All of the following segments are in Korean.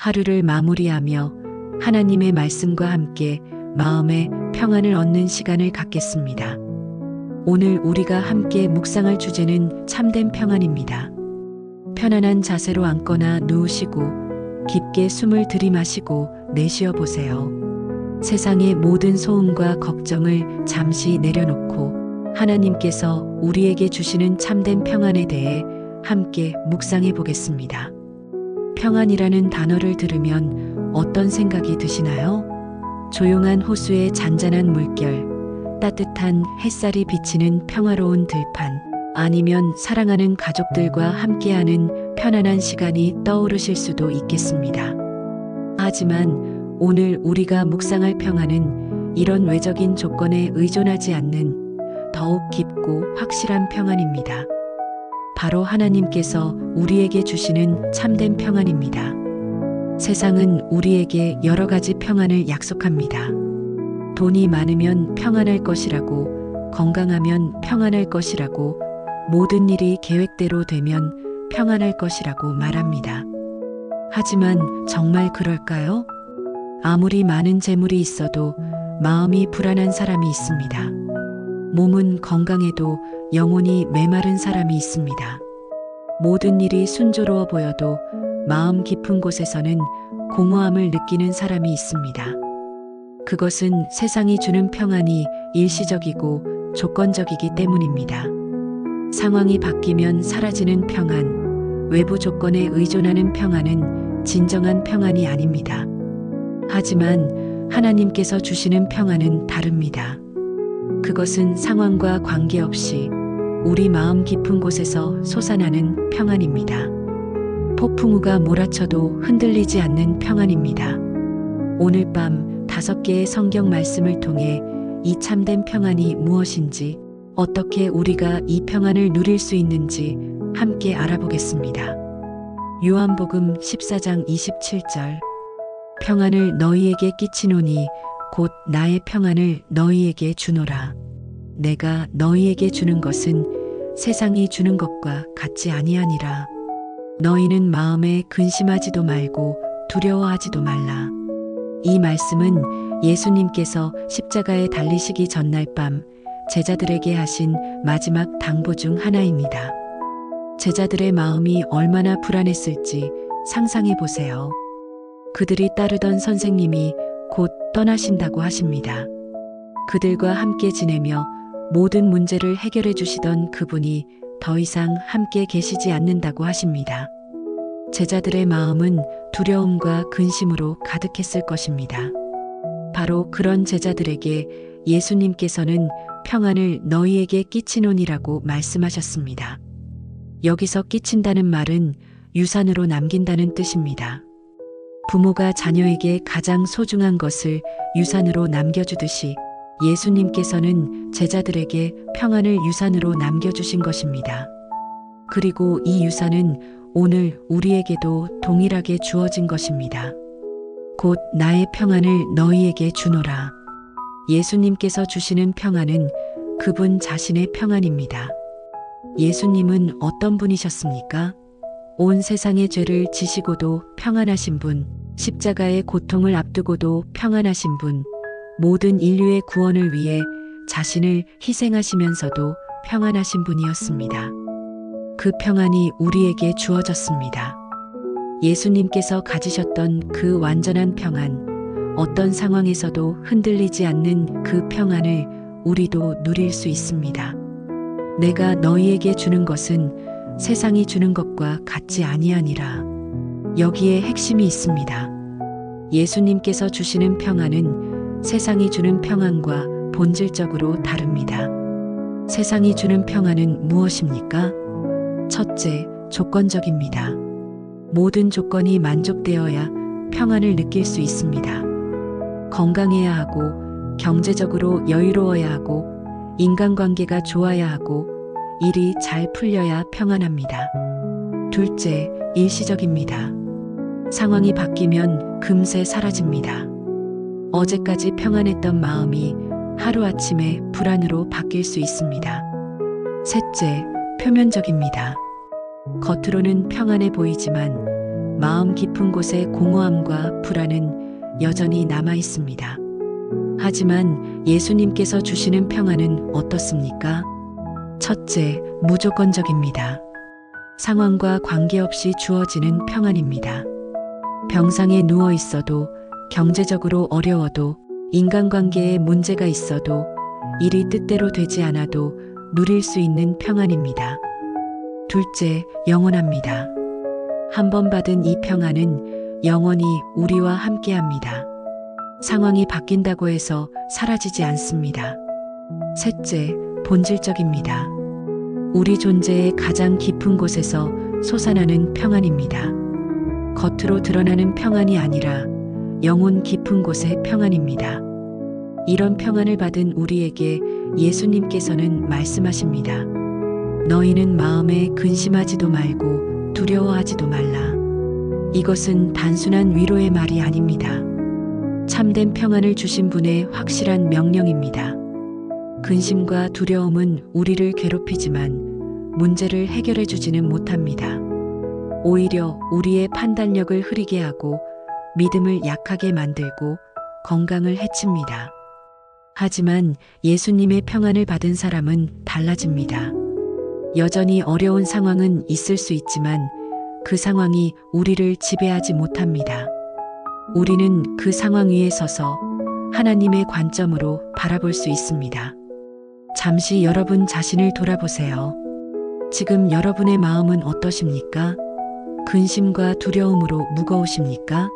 하루를 마무리하며 하나님의 말씀과 함께 마음의 평안을 얻는 시간을 갖겠습니다. 오늘 우리가 함께 묵상할 주제는 참된 평안입니다. 편안한 자세로 앉거나 누우시고 깊게 숨을 들이마시고 내쉬어 보세요. 세상의 모든 소음과 걱정을 잠시 내려놓고 하나님께서 우리에게 주시는 참된 평안에 대해 함께 묵상해 보겠습니다. 평안이라는 단어를 들으면 어떤 생각이 드시나요? 조용한 호수의 잔잔한 물결, 따뜻한 햇살이 비치는 평화로운 들판, 아니면 사랑하는 가족들과 함께하는 편안한 시간이 떠오르실 수도 있겠습니다. 하지만 오늘 우리가 묵상할 평안은 이런 외적인 조건에 의존하지 않는 더욱 깊고 확실한 평안입니다. 바로 하나님께서 우리에게 주시는 참된 평안입니다. 세상은 우리에게 여러 가지 평안을 약속합니다. 돈이 많으면 평안할 것이라고, 건강하면 평안할 것이라고, 모든 일이 계획대로 되면 평안할 것이라고 말합니다. 하지만 정말 그럴까요? 아무리 많은 재물이 있어도 마음이 불안한 사람이 있습니다. 몸은 건강해도 영혼이 메마른 사람이 있습니다. 모든 일이 순조로워 보여도 마음 깊은 곳에서는 공허함을 느끼는 사람이 있습니다. 그것은 세상이 주는 평안이 일시적이고 조건적이기 때문입니다. 상황이 바뀌면 사라지는 평안, 외부 조건에 의존하는 평안은 진정한 평안이 아닙니다. 하지만 하나님께서 주시는 평안은 다릅니다. 그것은 상황과 관계없이 우리 마음 깊은 곳에서 솟아나는 평안입니다. 폭풍우가 몰아쳐도 흔들리지 않는 평안입니다. 오늘 밤 5개의 성경 말씀을 통해 이 참된 평안이 무엇인지, 어떻게 우리가 이 평안을 누릴 수 있는지 함께 알아보겠습니다. 요한복음 14장 27절, 평안을 너희에게 끼치노니 곧 나의 평안을 너희에게 주노라. 내가 너희에게 주는 것은 세상이 주는 것과 같지 아니하니라. 너희는 마음에 근심하지도 말고 두려워하지도 말라. 이 말씀은 예수님께서 십자가에 달리시기 전날 밤 제자들에게 하신 마지막 당부 중 하나입니다. 제자들의 마음이 얼마나 불안했을지 상상해 보세요. 그들이 따르던 선생님이 곧 떠나신다고 하십니다. 그들과 함께 지내며 모든 문제를 해결해 주시던 그분이 더 이상 함께 계시지 않는다고 하십니다. 제자들의 마음은 두려움과 근심으로 가득했을 것입니다. 바로 그런 제자들에게 예수님께서는 평안을 너희에게 끼치노니라고 말씀하셨습니다. 여기서 끼친다는 말은 유산으로 남긴다는 뜻입니다. 부모가 자녀에게 가장 소중한 것을 유산으로 남겨주듯이 예수님께서는 제자들에게 평안을 유산으로 남겨주신 것입니다. 그리고 이 유산은 오늘 우리에게도 동일하게 주어진 것입니다. 곧 나의 평안을 너희에게 주노라. 예수님께서 주시는 평안은 그분 자신의 평안입니다. 예수님은 어떤 분이셨습니까? 온 세상의 죄를 지시고도 평안하신 분, 십자가의 고통을 앞두고도 평안하신 분, 모든 인류의 구원을 위해 자신을 희생하시면서도 평안하신 분이었습니다. 그 평안이 우리에게 주어졌습니다. 예수님께서 가지셨던 그 완전한 평안, 어떤 상황에서도 흔들리지 않는 그 평안을 우리도 누릴 수 있습니다. 내가 너희에게 주는 것은 세상이 주는 것과 같지 아니하니라. 여기에 핵심이 있습니다. 예수님께서 주시는 평안은 세상이 주는 평안과 본질적으로 다릅니다. 세상이 주는 평안은 무엇입니까? 첫째, 조건적입니다. 모든 조건이 만족되어야 평안을 느낄 수 있습니다. 건강해야 하고, 경제적으로 여유로워야 하고, 인간관계가 좋아야 하고, 일이 잘 풀려야 평안합니다. 둘째, 일시적입니다. 상황이 바뀌면 금세 사라집니다. 어제까지 평안했던 마음이 하루아침에 불안으로 바뀔 수 있습니다. 셋째, 표면적입니다. 겉으로는 평안해 보이지만 마음 깊은 곳에 공허함과 불안은 여전히 남아 있습니다. 하지만 예수님께서 주시는 평안은 어떻습니까? 첫째, 무조건적입니다. 상황과 관계없이 주어지는 평안입니다. 병상에 누워 있어도, 경제적으로 어려워도, 인간관계에 문제가 있어도, 일이 뜻대로 되지 않아도 누릴 수 있는 평안입니다. 둘째, 영원합니다. 한 번 받은 이 평안은 영원히 우리와 함께합니다. 상황이 바뀐다고 해서 사라지지 않습니다. 셋째, 본질적입니다. 우리 존재의 가장 깊은 곳에서 솟아나는 평안입니다. 겉으로 드러나는 평안이 아니라 영혼 깊은 곳의 평안입니다. 이런 평안을 받은 우리에게 예수님께서는 말씀하십니다. 너희는 마음에 근심하지도 말고 두려워하지도 말라. 이것은 단순한 위로의 말이 아닙니다. 참된 평안을 주신 분의 확실한 명령입니다. 근심과 두려움은 우리를 괴롭히지만 문제를 해결해 주지는 못합니다. 오히려 우리의 판단력을 흐리게 하고 믿음을 약하게 만들고 건강을 해칩니다. 하지만 예수님의 평안을 받은 사람은 달라집니다. 여전히 어려운 상황은 있을 수 있지만 그 상황이 우리를 지배하지 못합니다. 우리는 그 상황 위에 서서 하나님의 관점으로 바라볼 수 있습니다. 잠시 여러분 자신을 돌아보세요. 지금 여러분의 마음은 어떠십니까? 근심과 두려움으로 무거우십니까?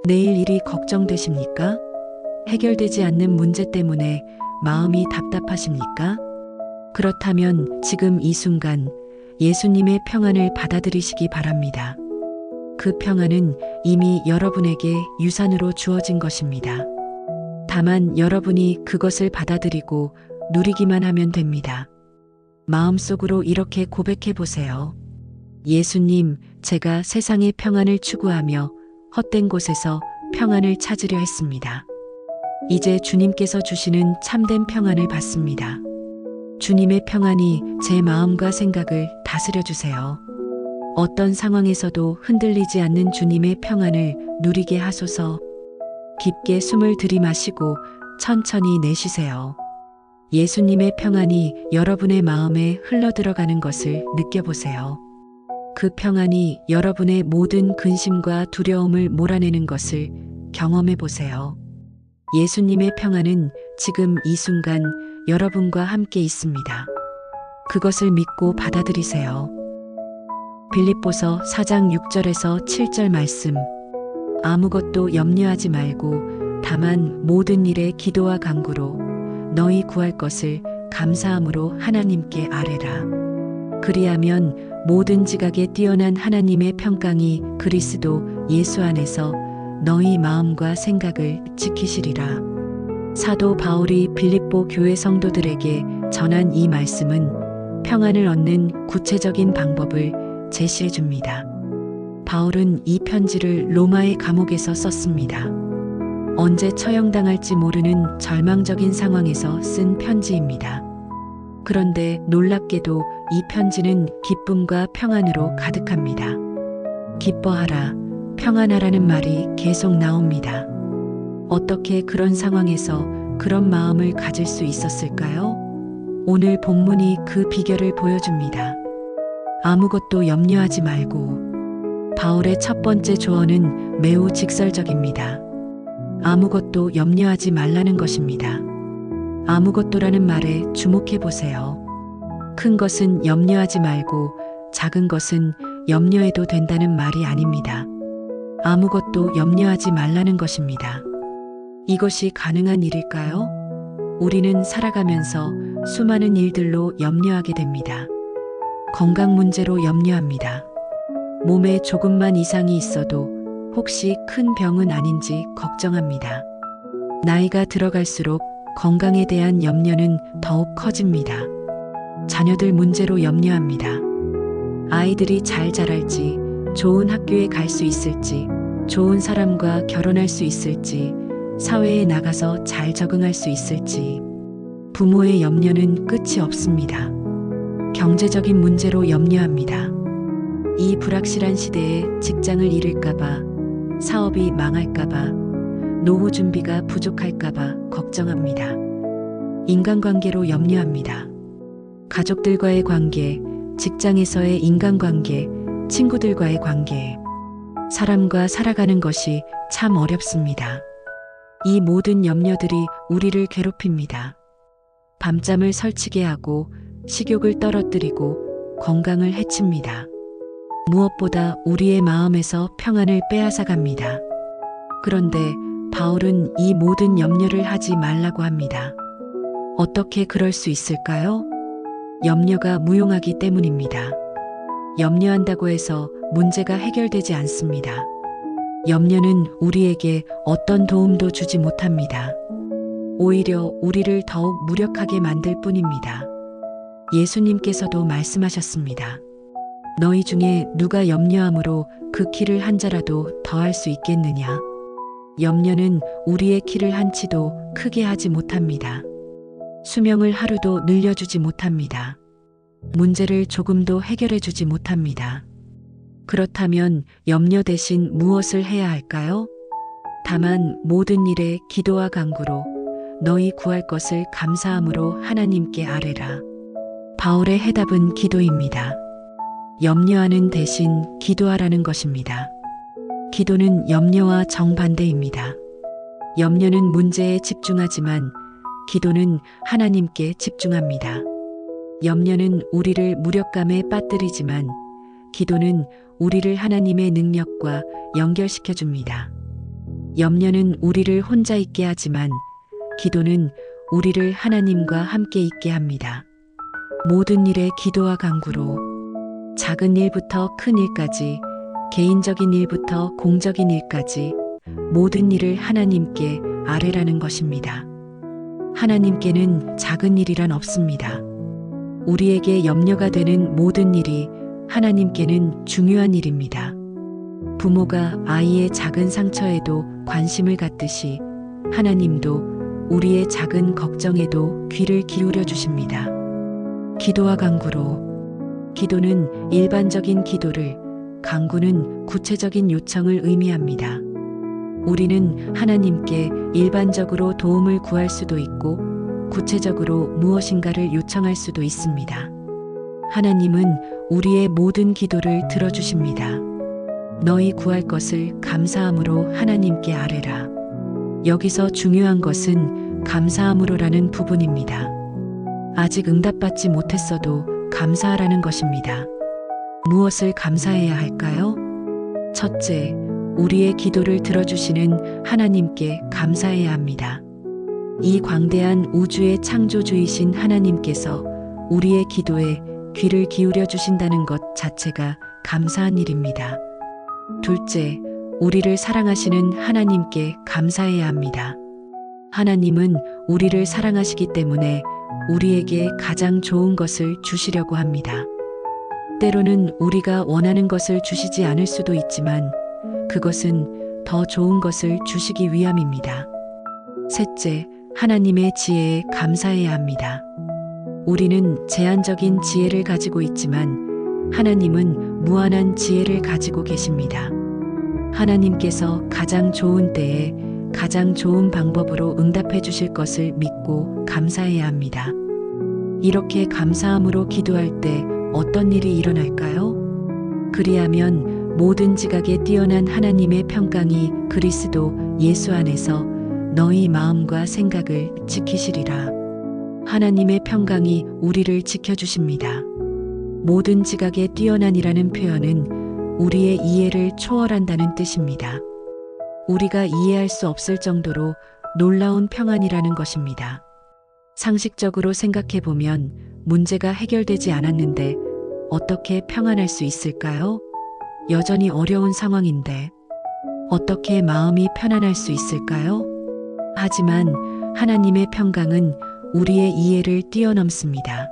내일 일이 걱정되십니까? 해결되지 않는 문제 때문에 마음이 답답하십니까? 그렇다면 지금 이 순간 예수님의 평안을 받아들이시기 바랍니다. 그 평안은 이미 여러분에게 유산으로 주어진 것입니다. 다만 여러분이 그것을 받아들이고 누리기만 하면 됩니다. 마음속으로 이렇게 고백해 보세요. 예수님, 제가 세상의 평안을 추구하며 헛된 곳에서 평안을 찾으려 했습니다. 이제 주님께서 주시는 참된 평안을 받습니다. 주님의 평안이 제 마음과 생각을 다스려 주세요. 어떤 상황에서도 흔들리지 않는 주님의 평안을 누리게 하소서. 깊게 숨을 들이마시고 천천히 내쉬세요. 예수님의 평안이 여러분의 마음에 흘러들어가는 것을 느껴보세요. 그 평안이 여러분의 모든 근심과 두려움을 몰아내는 것을 경험해 보세요. 예수님의 평안은 지금 이 순간 여러분과 함께 있습니다. 그것을 믿고 받아들이세요. 빌립보서 4장 6절에서 7절 말씀. 아무것도 염려하지 말고 다만 모든 일에 기도와 간구로 너희 구할 것을 감사함으로 하나님께 아뢰라. 그리하면 모든 지각에 뛰어난 하나님의 평강이 그리스도 예수 안에서 너희 마음과 생각을 지키시리라. 사도 바울이 빌립보 교회 성도들에게 전한 이 말씀은 평안을 얻는 구체적인 방법을 제시해 줍니다. 바울은 이 편지를 로마의 감옥에서 썼습니다. 언제 처형당할지 모르는 절망적인 상황에서 쓴 편지입니다. 그런데 놀랍게도 이 편지는 기쁨과 평안으로 가득합니다. 기뻐하라, 평안하라는 말이 계속 나옵니다. 어떻게 그런 상황에서 그런 마음을 가질 수 있었을까요? 오늘 본문이 그 비결을 보여줍니다. 아무것도 염려하지 말고. 바울의 첫 번째 조언은 매우 직설적입니다. 아무것도 염려하지 말라는 것입니다. 아무것도라는 말에 주목해 보세요. 큰 것은 염려하지 말고 작은 것은 염려해도 된다는 말이 아닙니다. 아무것도 염려하지 말라는 것입니다. 이것이 가능한 일일까요? 우리는 살아가면서 수많은 일들로 염려하게 됩니다. 건강 문제로 염려합니다. 몸에 조금만 이상이 있어도 혹시 큰 병은 아닌지 걱정합니다. 나이가 들어갈수록 건강에 대한 염려는 더욱 커집니다. 자녀들 문제로 염려합니다. 아이들이 잘 자랄지, 좋은 학교에 갈 수 있을지, 좋은 사람과 결혼할 수 있을지, 사회에 나가서 잘 적응할 수 있을지. 부모의 염려는 끝이 없습니다. 경제적인 문제로 염려합니다. 이 불확실한 시대에 직장을 잃을까봐, 사업이 망할까봐, 노후 준비가 부족할까봐 걱정합니다. 인간관계로 염려합니다. 가족들과의 관계, 직장에서의 인간관계, 친구들과의 관계, 사람과 살아가는 것이 참 어렵습니다. 이 모든 염려들이 우리를 괴롭힙니다. 밤잠을 설치게 하고 식욕을 떨어뜨리고 건강을 해칩니다. 무엇보다 우리의 마음에서 평안을 빼앗아갑니다. 그런데 바울은 이 모든 염려를 하지 말라고 합니다. 어떻게 그럴 수 있을까요? 염려가 무용하기 때문입니다. 염려한다고 해서 문제가 해결되지 않습니다. 염려는 우리에게 어떤 도움도 주지 못합니다. 오히려 우리를 더욱 무력하게 만들 뿐입니다. 예수님께서도 말씀하셨습니다. 너희 중에 누가 염려함으로 그 키를 한 자라도 더할 수 있겠느냐? 염려는 우리의 키를 한치도 크게 하지 못합니다. 수명을 하루도 늘려주지 못합니다. 문제를 조금도 해결해주지 못합니다. 그렇다면 염려 대신 무엇을 해야 할까요? 다만 모든 일에 기도와 간구로 너희 구할 것을 감사함으로 하나님께 아뢰라. 바울의 해답은 기도입니다. 염려하는 대신 기도하라는 것입니다. 기도는 염려와 정반대입니다. 염려는 문제에 집중하지만 기도는 하나님께 집중합니다. 염려는 우리를 무력감에 빠뜨리지만 기도는 우리를 하나님의 능력과 연결시켜 줍니다. 염려는 우리를 혼자 있게 하지만 기도는 우리를 하나님과 함께 있게 합니다. 모든 일에 기도와 간구로 작은 일부터 큰 일까지, 개인적인 일부터 공적인 일까지 모든 일을 하나님께 아뢰라는 것입니다. 하나님께는 작은 일이란 없습니다. 우리에게 염려가 되는 모든 일이 하나님께는 중요한 일입니다. 부모가 아이의 작은 상처에도 관심을 갖듯이 하나님도 우리의 작은 걱정에도 귀를 기울여 주십니다. 기도와 간구로, 기도는 일반적인 기도를, 간구는 구체적인 요청을 의미합니다. 우리는 하나님께 일반적으로 도움을 구할 수도 있고 구체적으로 무엇인가를 요청할 수도 있습니다. 하나님은 우리의 모든 기도를 들어주십니다. 너희 구할 것을 감사함으로 하나님께 아뢰라. 여기서 중요한 것은 감사함으로라는 부분입니다. 아직 응답받지 못했어도 감사하라는 것입니다. 무엇을 감사해야 할까요? 첫째, 우리의 기도를 들어주시는 하나님께 감사해야 합니다. 이 광대한 우주의 창조주이신 하나님께서 우리의 기도에 귀를 기울여 주신다는 것 자체가 감사한 일입니다. 둘째, 우리를 사랑하시는 하나님께 감사해야 합니다. 하나님은 우리를 사랑하시기 때문에 우리에게 가장 좋은 것을 주시려고 합니다. 때로는 우리가 원하는 것을 주시지 않을 수도 있지만 그것은 더 좋은 것을 주시기 위함입니다. 셋째, 하나님의 지혜에 감사해야 합니다. 우리는 제한적인 지혜를 가지고 있지만 하나님은 무한한 지혜를 가지고 계십니다. 하나님께서 가장 좋은 때에 가장 좋은 방법으로 응답해 주실 것을 믿고 감사해야 합니다. 이렇게 감사함으로 기도할 때 어떤 일이 일어날까요? 그리하면 모든 지각에 뛰어난 하나님의 평강이 그리스도 예수 안에서 너희 마음과 생각을 지키시리라. 하나님의 평강이 우리를 지켜주십니다. 모든 지각에 뛰어난이라는 표현은 우리의 이해를 초월한다는 뜻입니다. 우리가 이해할 수 없을 정도로 놀라운 평안이라는 것입니다. 상식적으로 생각해 보면 문제가 해결되지 않았는데 어떻게 평안할 수 있을까요? 여전히 어려운 상황인데 어떻게 마음이 편안할 수 있을까요? 하지만 하나님의 평강은 우리의 이해를 뛰어넘습니다.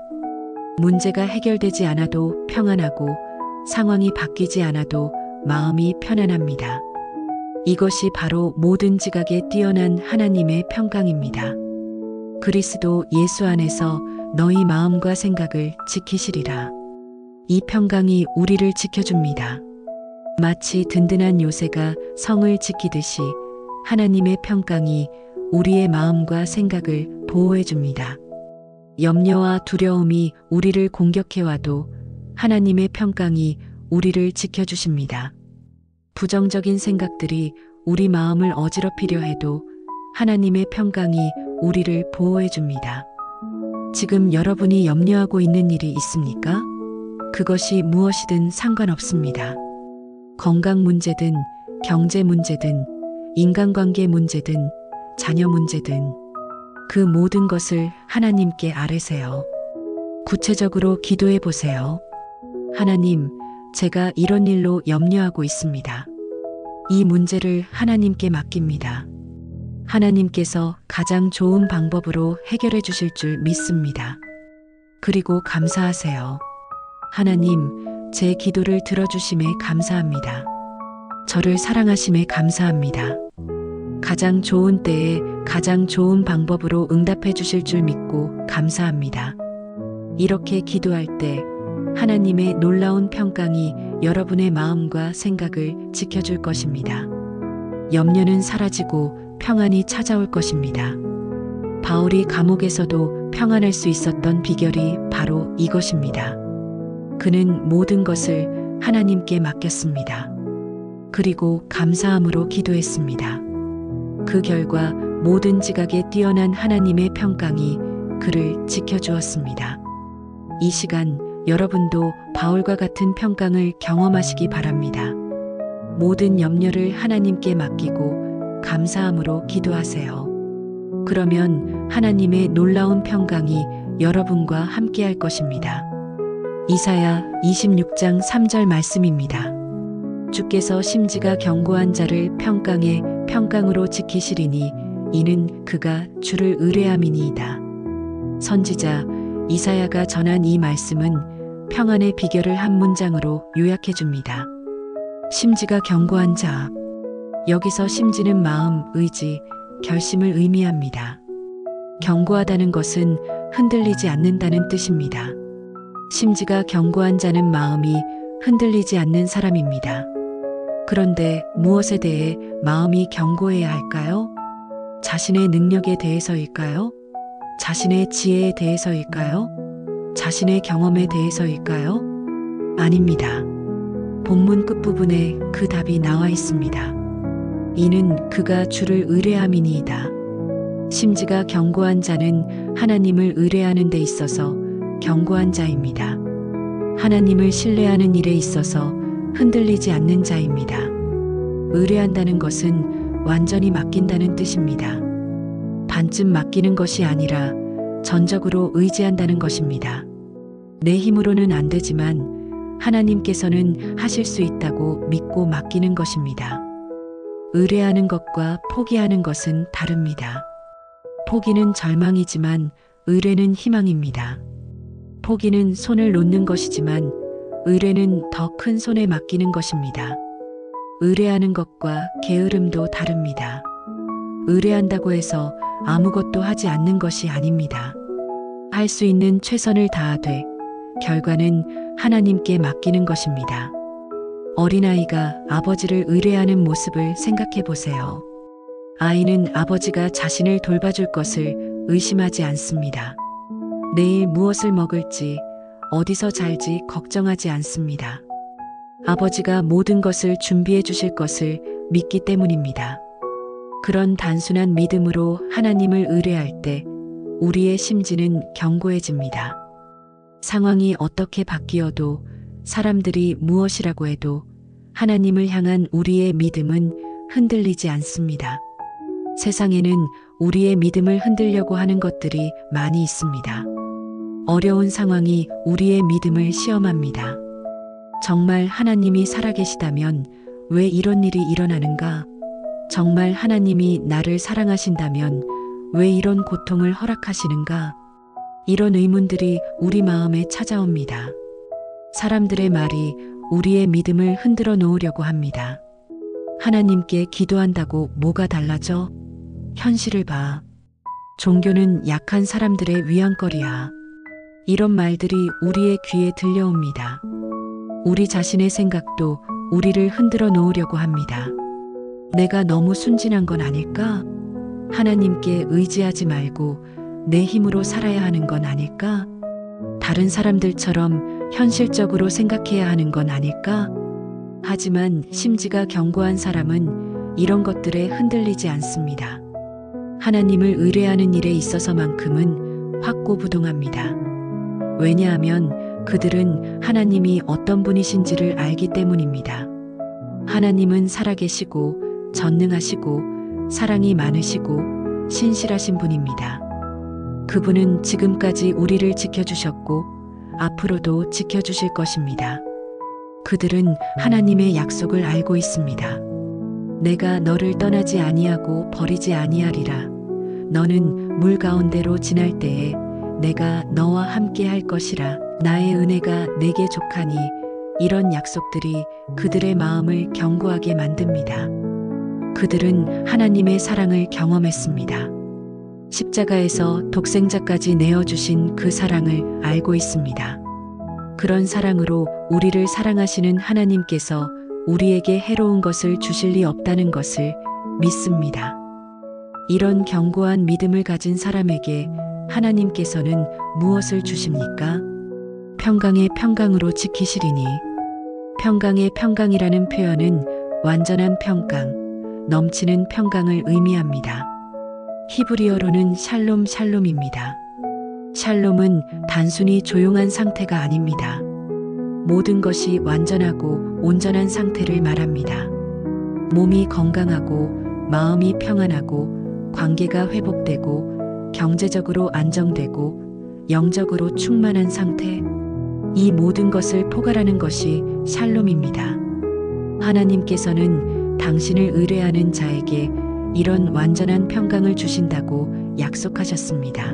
문제가 해결되지 않아도 평안하고 상황이 바뀌지 않아도 마음이 편안합니다. 이것이 바로 모든 지각에 뛰어난 하나님의 평강입니다. 그리스도 예수 안에서 너희 마음과 생각을 지키시리라. 이 평강이 우리를 지켜줍니다. 마치 든든한 요새가 성을 지키듯이 하나님의 평강이 우리의 마음과 생각을 보호해 줍니다. 염려와 두려움이 우리를 공격해와도 하나님의 평강이 우리를 지켜주십니다. 부정적인 생각들이 우리 마음을 어지럽히려 해도 하나님의 평강이 우리를 보호해 줍니다. 지금 여러분이 염려하고 있는 일이 있습니까? 그것이 무엇이든 상관없습니다. 건강 문제든, 경제 문제든, 인간관계 문제든, 자녀 문제든, 그 모든 것을 하나님께 아뢰세요. 구체적으로 기도해 보세요. 하나님, 제가 이런 일로 염려하고 있습니다. 이 문제를 하나님께 맡깁니다. 하나님께서 가장 좋은 방법으로 해결해 주실 줄 믿습니다. 그리고 감사하세요. 하나님, 제 기도를 들어주심에 감사합니다. 저를 사랑하심에 감사합니다. 가장 좋은 때에 가장 좋은 방법으로 응답해 주실 줄 믿고 감사합니다. 이렇게 기도할 때 하나님의 놀라운 평강이 여러분의 마음과 생각을 지켜줄 것입니다. 염려는 사라지고 평안이 찾아올 것입니다. 바울이 감옥에서도 평안할 수 있었던 비결이 바로 이것입니다. 그는 모든 것을 하나님께 맡겼습니다. 그리고 감사함으로 기도했습니다. 그 결과 모든 지각에 뛰어난 하나님의 평강이 그를 지켜주었습니다. 이 시간 여러분도 바울과 같은 평강을 경험하시기 바랍니다. 모든 염려를 하나님께 맡기고 감사함으로 기도하세요. 그러면 하나님의 놀라운 평강이 여러분과 함께할 것입니다. 이사야 26장 3절 말씀입니다. 주께서 심지가 견고한 자를 평강에 평강으로 지키시리니 이는 그가 주를 의뢰함이니이다. 선지자 이사야가 전한 이 말씀은 평안의 비결을 한 문장으로 요약해 줍니다. 심지가 견고한 자. 여기서 심지는 마음, 의지, 결심을 의미합니다. 견고하다는 것은 흔들리지 않는다는 뜻입니다. 심지가 견고한 자는 마음이 흔들리지 않는 사람입니다. 그런데 무엇에 대해 마음이 견고해야 할까요? 자신의 능력에 대해서일까요? 자신의 지혜에 대해서일까요? 자신의 경험에 대해서일까요? 아닙니다. 본문 끝부분에 그 답이 나와 있습니다. 이는 그가 주를 의뢰함이니이다. 심지가 견고한 자는 하나님을 의뢰하는 데 있어서 견고한 자입니다. 하나님을 신뢰하는 일에 있어서 흔들리지 않는 자입니다. 의뢰한다는 것은 완전히 맡긴다는 뜻입니다. 반쯤 맡기는 것이 아니라 전적으로 의지한다는 것입니다. 내 힘으로는 안 되지만 하나님께서는 하실 수 있다고 믿고 맡기는 것입니다. 의뢰하는 것과 포기하는 것은 다릅니다. 포기는 절망이지만 의뢰는 희망입니다. 포기는 손을 놓는 것이지만 의뢰는 더 큰 손에 맡기는 것입니다. 의뢰하는 것과 게으름도 다릅니다. 의뢰한다고 해서 아무것도 하지 않는 것이 아닙니다. 할 수 있는 최선을 다하되 결과는 하나님께 맡기는 것입니다. 어린아이가 아버지를 의뢰하는 모습을 생각해 보세요. 아이는 아버지가 자신을 돌봐줄 것을 의심하지 않습니다. 내일 무엇을 먹을지, 어디서 잘지 걱정하지 않습니다. 아버지가 모든 것을 준비해 주실 것을 믿기 때문입니다. 그런 단순한 믿음으로 하나님을 의뢰할 때 우리의 심지는 견고해집니다. 상황이 어떻게 바뀌어도 사람들이 무엇이라고 해도 하나님을 향한 우리의 믿음은 흔들리지 않습니다. 세상에는 우리의 믿음을 흔들려고 하는 것들이 많이 있습니다. 어려운 상황이 우리의 믿음을 시험합니다. 정말 하나님이 살아계시다면 왜 이런 일이 일어나는가? 정말 하나님이 나를 사랑하신다면 왜 이런 고통을 허락하시는가? 이런 의문들이 우리 마음에 찾아옵니다. 사람들의 말이 우리의 믿음을 흔들어 놓으려고 합니다. 하나님께 기도한다고 뭐가 달라져? 현실을 봐. 종교는 약한 사람들의 위안거리야. 이런 말들이 우리의 귀에 들려옵니다. 우리 자신의 생각도 우리를 흔들어 놓으려고 합니다. 내가 너무 순진한 건 아닐까? 하나님께 의지하지 말고 내 힘으로 살아야 하는 건 아닐까? 다른 사람들처럼 현실적으로 생각해야 하는 건 아닐까? 하지만 심지가 견고한 사람은 이런 것들에 흔들리지 않습니다. 하나님을 의뢰하는 일에 있어서만큼은 확고부동합니다. 왜냐하면 그들은 하나님이 어떤 분이신지를 알기 때문입니다. 하나님은 살아계시고 전능하시고 사랑이 많으시고 신실하신 분입니다. 그분은 지금까지 우리를 지켜주셨고 앞으로도 지켜주실 것입니다. 그들은 하나님의 약속을 알고 있습니다. 내가 너를 떠나지 아니하고 버리지 아니하리라. 너는 물 가운데로 지날 때에 내가 너와 함께 할 것이라. 나의 은혜가 내게 족하니. 이런 약속들이 그들의 마음을 견고하게 만듭니다. 그들은 하나님의 사랑을 경험했습니다. 십자가에서 독생자까지 내어주신 그 사랑을 알고 있습니다. 그런 사랑으로 우리를 사랑하시는 하나님께서 우리에게 해로운 것을 주실 리 없다는 것을 믿습니다. 이런 견고한 믿음을 가진 사람에게 하나님께서는 무엇을 주십니까? 평강의 평강으로 지키시리니. 평강의 평강이라는 표현은 완전한 평강, 넘치는 평강을 의미합니다. 히브리어로는 샬롬 샬롬입니다. 샬롬은 단순히 조용한 상태가 아닙니다. 모든 것이 완전하고 온전한 상태를 말합니다. 몸이 건강하고 마음이 평안하고 관계가 회복되고 경제적으로 안정되고 영적으로 충만한 상태, 이 모든 것을 포괄하는 것이 샬롬입니다. 하나님께서는 당신을 의뢰하는 자에게 이런 완전한 평강을 주신다고 약속하셨습니다.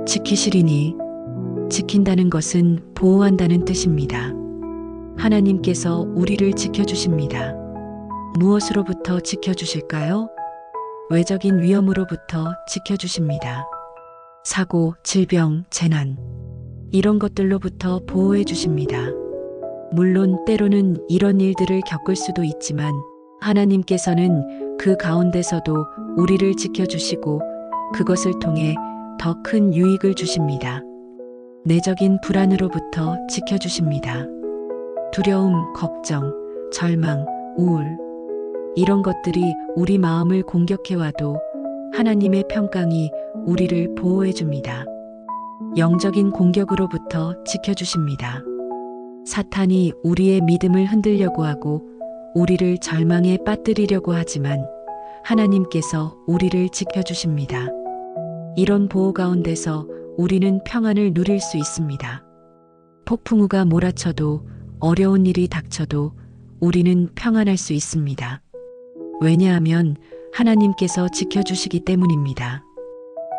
지키시리니. 지킨다는 것은 보호한다는 뜻입니다. 하나님께서 우리를 지켜주십니다. 무엇으로부터 지켜주실까요? 외적인 위험으로부터 지켜주십니다. 사고, 질병, 재난, 이런 것들로부터 보호해 주십니다. 물론 때로는 이런 일들을 겪을 수도 있지만 하나님께서는 그 가운데서도 우리를 지켜주시고 그것을 통해 더 큰 유익을 주십니다. 내적인 불안으로부터 지켜주십니다. 두려움, 걱정, 절망, 우울, 이런 것들이 우리 마음을 공격해와도 하나님의 평강이 우리를 보호해 줍니다. 영적인 공격으로부터 지켜주십니다. 사탄이 우리의 믿음을 흔들려고 하고 우리를 절망에 빠뜨리려고 하지만 하나님께서 우리를 지켜주십니다. 이런 보호 가운데서 우리는 평안을 누릴 수 있습니다. 폭풍우가 몰아쳐도 어려운 일이 닥쳐도 우리는 평안할 수 있습니다. 왜냐하면 하나님께서 지켜주시기 때문입니다.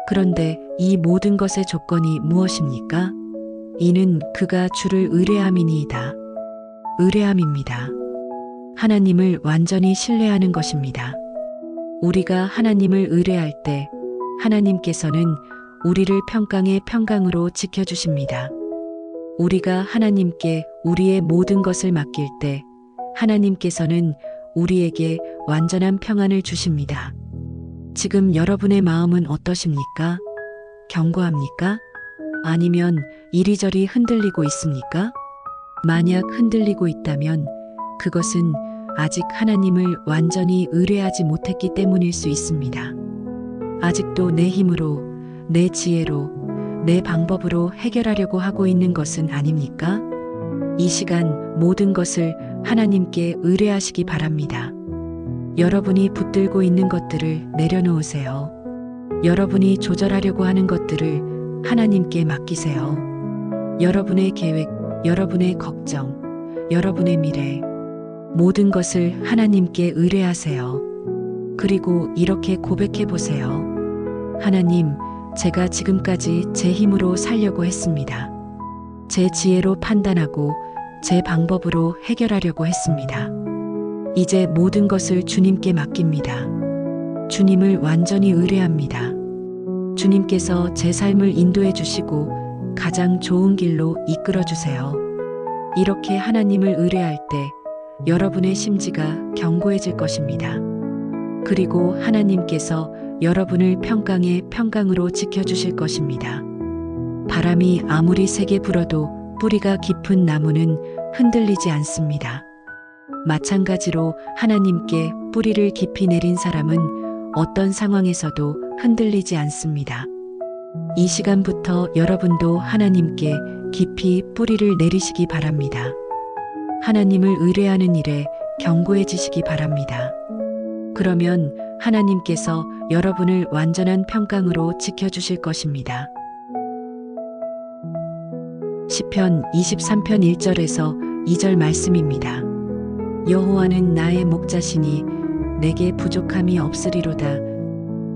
그런데 이 모든 것의 조건이 무엇입니까? 이는 그가 주를 의뢰함이니이다. 의뢰함입니다. 하나님을 완전히 신뢰하는 것입니다. 우리가 하나님을 의뢰할 때 하나님께서는 우리를 평강의 평강으로 지켜주십니다. 우리가 하나님께 우리의 모든 것을 맡길 때 하나님께서는 우리에게 완전한 평안을 주십니다. 지금 여러분의 마음은 어떠십니까? 견고합니까? 아니면 이리저리 흔들리고 있습니까? 만약 흔들리고 있다면 그것은 아직 하나님을 완전히 의뢰하지 못했기 때문일 수 있습니다. 아직도 내 힘으로, 내 지혜로, 내 방법으로 해결하려고 하고 있는 것은 아닙니까? 이 시간 모든 것을 하나님께 의뢰하시기 바랍니다. 여러분이 붙들고 있는 것들을 내려놓으세요. 여러분이 조절하려고 하는 것들을 하나님께 맡기세요. 여러분의 계획, 여러분의 걱정, 여러분의 미래, 모든 것을 하나님께 의뢰하세요. 그리고 이렇게 고백해 보세요. 하나님, 제가 지금까지 제 힘으로 살려고 했습니다. 제 지혜로 판단하고 제 방법으로 해결하려고 했습니다. 이제 모든 것을 주님께 맡깁니다. 주님을 완전히 의뢰합니다. 주님께서 제 삶을 인도해 주시고 가장 좋은 길로 이끌어 주세요. 이렇게 하나님을 의뢰할 때 여러분의 심지가 견고해질 것입니다. 그리고 하나님께서 여러분을 평강의 평강으로 지켜주실 것입니다. 바람이 아무리 세게 불어도 뿌리가 깊은 나무는 흔들리지 않습니다. 마찬가지로 하나님께 뿌리를 깊이 내린 사람은 어떤 상황에서도 흔들리지 않습니다. 이 시간부터 여러분도 하나님께 깊이 뿌리를 내리시기 바랍니다. 하나님을 의뢰하는 일에 견고해지시기 바랍니다. 그러면 하나님께서 여러분을 완전한 평강으로 지켜주실 것입니다. 시편 23편 1절에서 2절 말씀입니다. 여호와는 나의 목자시니 내게 부족함이 없으리로다.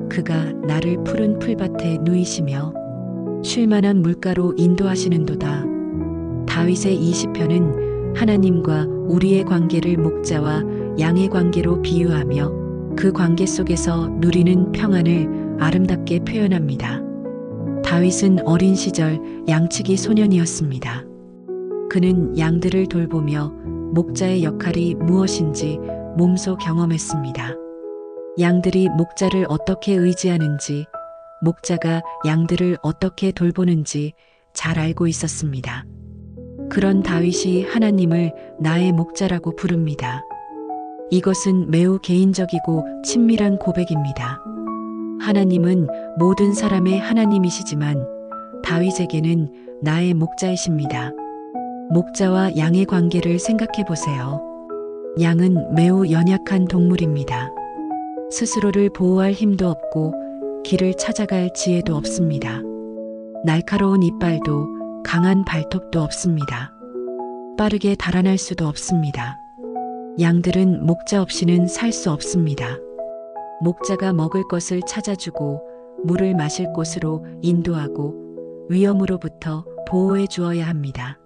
그가 나를 푸른 풀밭에 누이시며 쉴만한 물가로 인도하시는도다. 다윗의 이 시편은 하나님과 우리의 관계를 목자와 양의 관계로 비유하며 그 관계 속에서 누리는 평안을 아름답게 표현합니다. 다윗은 어린 시절 양치기 소년이었습니다. 그는 양들을 돌보며 목자의 역할이 무엇인지 몸소 경험했습니다. 양들이 목자를 어떻게 의지하는지, 목자가 양들을 어떻게 돌보는지 잘 알고 있었습니다. 그런 다윗이 하나님을 나의 목자라고 부릅니다. 이것은 매우 개인적이고 친밀한 고백입니다. 하나님은 모든 사람의 하나님이시지만 다윗에게는 나의 목자이십니다. 목자와 양의 관계를 생각해 보세요. 양은 매우 연약한 동물입니다. 스스로를 보호할 힘도 없고 길을 찾아갈 지혜도 없습니다. 날카로운 이빨도 강한 발톱도 없습니다. 빠르게 달아날 수도 없습니다. 양들은 목자 없이는 살 수 없습니다. 목자가 먹을 것을 찾아주고 물을 마실 곳으로 인도하고 위험으로부터 보호해 주어야 합니다.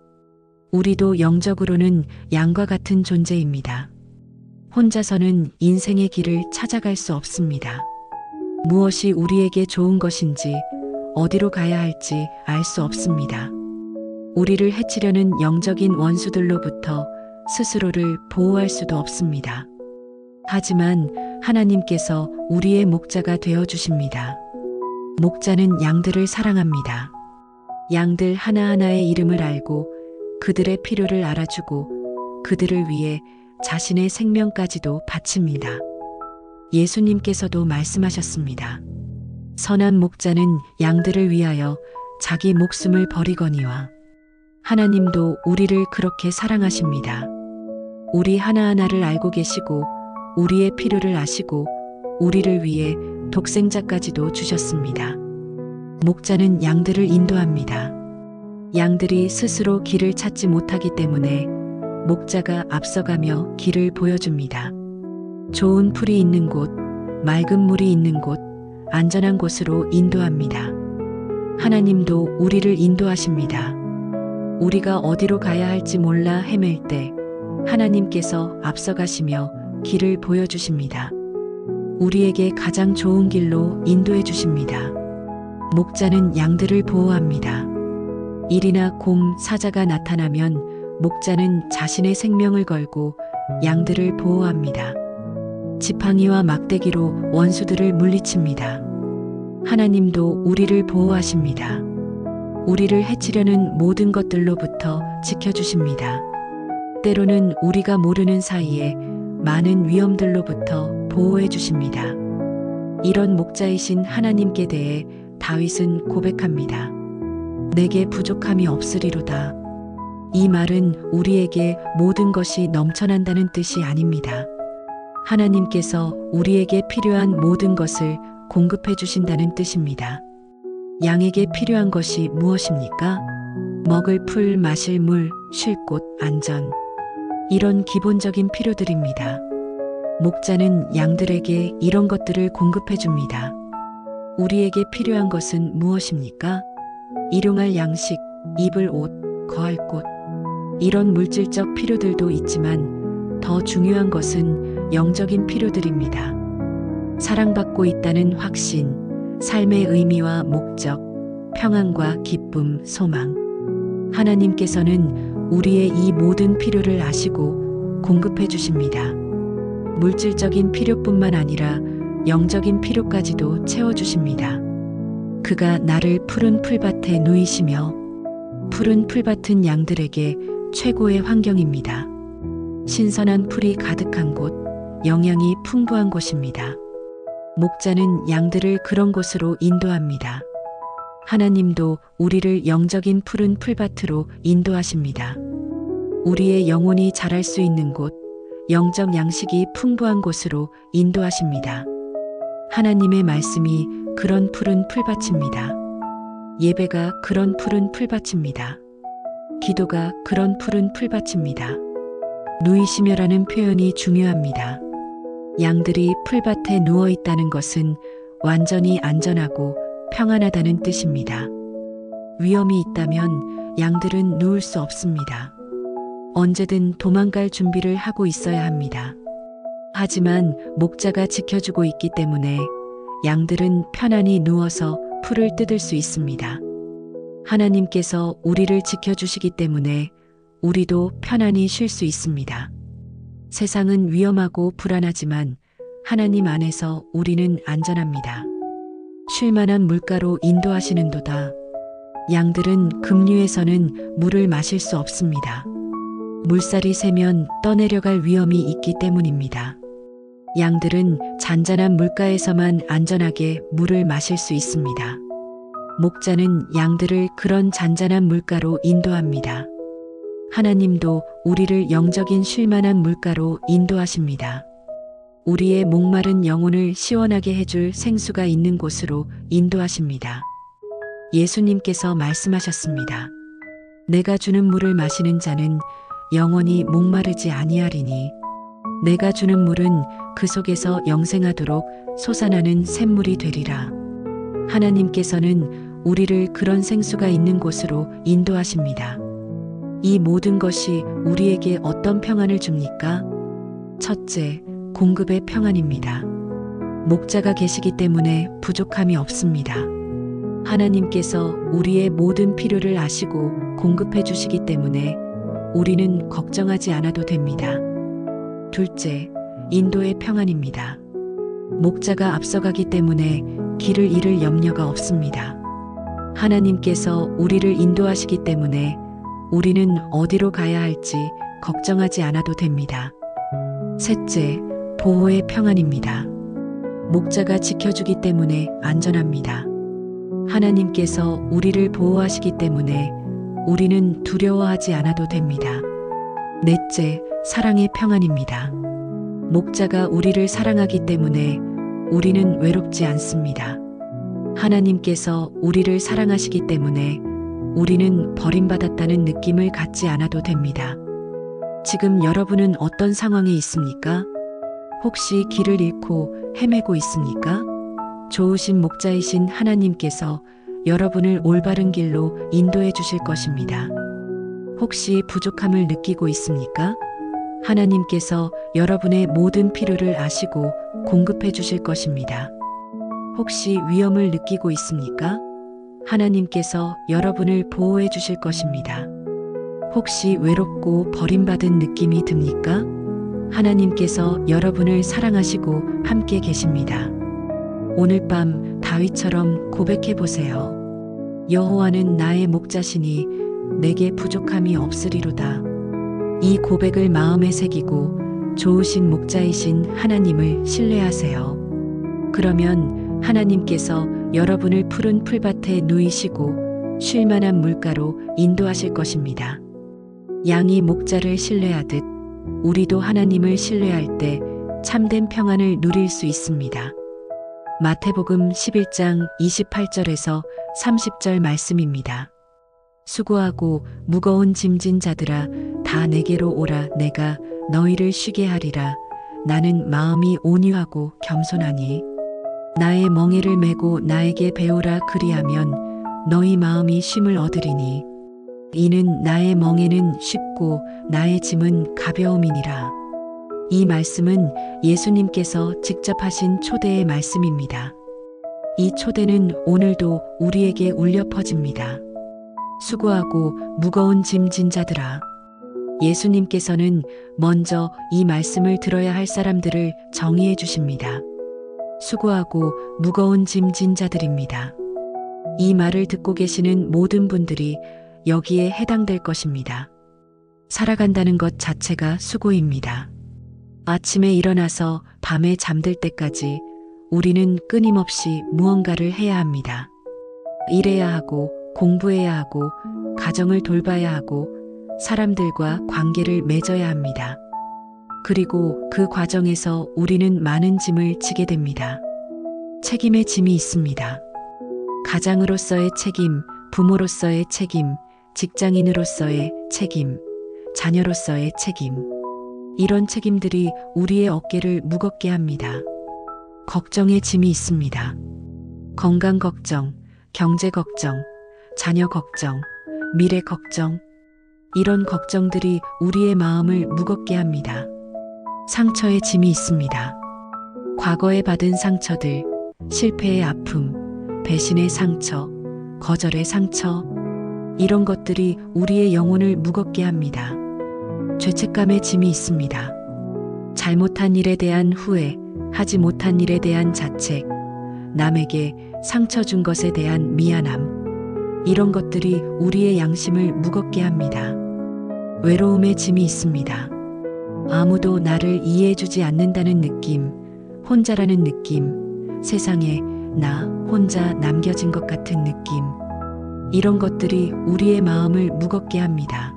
우리도 영적으로는 양과 같은 존재입니다. 혼자서는 인생의 길을 찾아갈 수 없습니다. 무엇이 우리에게 좋은 것인지, 어디로 가야 할지 알 수 없습니다. 우리를 해치려는 영적인 원수들로부터 스스로를 보호할 수도 없습니다. 하지만 하나님께서 우리의 목자가 되어 주십니다. 목자는 양들을 사랑합니다. 양들 하나하나의 이름을 알고 그들의 필요를 알아주고 그들을 위해 자신의 생명까지도 바칩니다. 예수님께서도 말씀하셨습니다. 선한 목자는 양들을 위하여 자기 목숨을 버리거니와. 하나님도 우리를 그렇게 사랑하십니다. 우리 하나하나를 알고 계시고 우리의 필요를 아시고 우리를 위해 독생자까지도 주셨습니다. 목자는 양들을 인도합니다. 양들이 스스로 길을 찾지 못하기 때문에 목자가 앞서가며 길을 보여줍니다. 좋은 풀이 있는 곳, 맑은 물이 있는 곳, 안전한 곳으로 인도합니다. 하나님도 우리를 인도하십니다. 우리가 어디로 가야 할지 몰라 헤맬 때 하나님께서 앞서가시며 길을 보여주십니다. 우리에게 가장 좋은 길로 인도해 주십니다. 목자는 양들을 보호합니다. 일이나 곰, 사자가 나타나면 목자는 자신의 생명을 걸고 양들을 보호합니다. 지팡이와 막대기로 원수들을 물리칩니다. 하나님도 우리를 보호하십니다. 우리를 해치려는 모든 것들로부터 지켜주십니다. 때로는 우리가 모르는 사이에 많은 위험들로부터 보호해 주십니다. 이런 목자이신 하나님께 대해 다윗은 고백합니다. 내게 부족함이 없으리로다. 이 말은 우리에게 모든 것이 넘쳐난다는 뜻이 아닙니다. 하나님께서 우리에게 필요한 모든 것을 공급해 주신다는 뜻입니다. 양에게 필요한 것이 무엇입니까? 먹을 풀, 마실 물, 쉴 곳, 안전. 이런 기본적인 필요들입니다. 목자는 양들에게 이런 것들을 공급해 줍니다. 우리에게 필요한 것은 무엇입니까? 일용할 양식, 입을 옷, 거할 곳. 이런 물질적 필요들도 있지만 더 중요한 것은 영적인 필요들입니다. 사랑받고 있다는 확신, 삶의 의미와 목적, 평안과 기쁨, 소망. 하나님께서는 우리의 이 모든 필요를 아시고 공급해 주십니다. 물질적인 필요뿐만 아니라 영적인 필요까지도 채워주십니다. 그가 나를 푸른 풀밭에 누이시며 푸른 풀밭은 양들에게 최고의 환경입니다. 신선한 풀이 가득한 곳, 영양이 풍부한 곳입니다. 목자는 양들을 그런 곳으로 인도합니다. 하나님도 우리를 영적인 푸른 풀밭으로 인도하십니다. 우리의 영혼이 자랄 수 있는 곳, 영적 양식이 풍부한 곳으로 인도하십니다. 하나님의 말씀이 그런 푸른 풀밭입니다. 예배가 그런 푸른 풀밭입니다. 기도가 그런 푸른 풀밭입니다. 누이시며라는 표현이 중요합니다. 양들이 풀밭에 누워 있다는 것은 완전히 안전하고 평안하다는 뜻입니다. 위험이 있다면 양들은 누울 수 없습니다. 언제든 도망갈 준비를 하고 있어야 합니다. 하지만 목자가 지켜주고 있기 때문에 양들은 편안히 누워서 풀을 뜯을 수 있습니다. 하나님께서 우리를 지켜주시기 때문에 우리도 편안히 쉴 수 있습니다. 세상은 위험하고 불안하지만 하나님 안에서 우리는 안전합니다. 쉴 만한 물가로 인도하시는도다. 양들은 급류에서는 물을 마실 수 없습니다. 물살이 세면 떠내려갈 위험이 있기 때문입니다. 양들은 잔잔한 물가에서만 안전하게 물을 마실 수 있습니다. 목자는 양들을 그런 잔잔한 물가로 인도합니다. 하나님도 우리를 영적인 쉴만한 물가로 인도하십니다. 우리의 목마른 영혼을 시원하게 해줄 생수가 있는 곳으로 인도하십니다. 예수님께서 말씀하셨습니다. 내가 주는 물을 마시는 자는 영원히 목마르지 아니하리니 내가 주는 물은 그 속에서 영생하도록 솟아나는 샘물이 되리라. 하나님께서는 우리를 그런 생수가 있는 곳으로 인도하십니다. 이 모든 것이 우리에게 어떤 평안을 줍니까? 첫째, 공급의 평안입니다. 목자가 계시기 때문에 부족함이 없습니다. 하나님께서 우리의 모든 필요를 아시고 공급해 주시기 때문에 우리는 걱정하지 않아도 됩니다. 둘째, 인도의 평안입니다. 목자가 앞서가기 때문에 길을 잃을 염려가 없습니다. 하나님께서 우리를 인도하시기 때문에 우리는 어디로 가야 할지 걱정하지 않아도 됩니다. 셋째, 보호의 평안입니다. 목자가 지켜주기 때문에 안전합니다. 하나님께서 우리를 보호하시기 때문에 우리는 두려워하지 않아도 됩니다. 넷째, 사랑의 평안입니다. 목자가 우리를 사랑하기 때문에 우리는 외롭지 않습니다. 하나님께서 우리를 사랑하시기 때문에 우리는 버림받았다는 느낌을 갖지 않아도 됩니다. 지금 여러분은 어떤 상황에 있습니까? 혹시 길을 잃고 헤매고 있습니까? 좋으신 목자이신 하나님께서 여러분을 올바른 길로 인도해 주실 것입니다. 혹시 부족함을 느끼고 있습니까? 하나님께서 여러분의 모든 필요를 아시고 공급해 주실 것입니다. 혹시 위험을 느끼고 있습니까? 하나님께서 여러분을 보호해 주실 것입니다. 혹시 외롭고 버림받은 느낌이 듭니까? 하나님께서 여러분을 사랑하시고 함께 계십니다. 오늘 밤 다윗처럼 고백해 보세요. 여호와는 나의 목자시니 내게 부족함이 없으리로다. 이 고백을 마음에 새기고 좋으신 목자이신 하나님을 신뢰하세요. 그러면 하나님께서 여러분을 푸른 풀밭에 누이시고 쉴 만한 물가로 인도하실 것입니다. 양이 목자를 신뢰하듯 우리도 하나님을 신뢰할 때 참된 평안을 누릴 수 있습니다. 마태복음 11장 28절에서 30절 말씀입니다. 수고하고 무거운 짐진 자들아 다 내게로 오라. 내가 너희를 쉬게 하리라. 나는 마음이 온유하고 겸손하니 나의 멍에를 메고 나에게 배우라. 그리하면 너희 마음이 쉼을 얻으리니 이는 나의 멍에는 쉽고 나의 짐은 가벼움이니라. 이 말씀은 예수님께서 직접 하신 초대의 말씀입니다. 이 초대는 오늘도 우리에게 울려 퍼집니다. 수고하고 무거운 짐 진 자들아. 예수님께서는 먼저 이 말씀을 들어야 할 사람들을 정의해 주십니다. 수고하고 무거운 짐 진 자들입니다. 이 말을 듣고 계시는 모든 분들이 여기에 해당될 것입니다. 살아간다는 것 자체가 수고입니다. 아침에 일어나서 밤에 잠들 때까지 우리는 끊임없이 무언가를 해야 합니다. 일해야 하고, 공부해야 하고, 가정을 돌봐야 하고, 사람들과 관계를 맺어야 합니다. 그리고 그 과정에서 우리는 많은 짐을 지게 됩니다. 책임의 짐이 있습니다. 가장으로서의 책임, 부모로서의 책임, 직장인으로서의 책임, 자녀로서의 책임. 이런 책임들이 우리의 어깨를 무겁게 합니다. 걱정의 짐이 있습니다. 건강 걱정, 경제 걱정, 자녀 걱정, 미래 걱정. 이런 걱정들이 우리의 마음을 무겁게 합니다. 상처의 짐이 있습니다. 과거에 받은 상처들, 실패의 아픔, 배신의 상처, 거절의 상처. 이런 것들이 우리의 영혼을 무겁게 합니다. 죄책감의 짐이 있습니다. 잘못한 일에 대한 후회, 하지 못한 일에 대한 자책, 남에게 상처 준 것에 대한 미안함. 이런 것들이 우리의 양심을 무겁게 합니다. 외로움의 짐이 있습니다. 아무도 나를 이해해주지 않는다는 느낌, 혼자라는 느낌, 세상에 나 혼자 남겨진 것 같은 느낌. 이런 것들이 우리의 마음을 무겁게 합니다.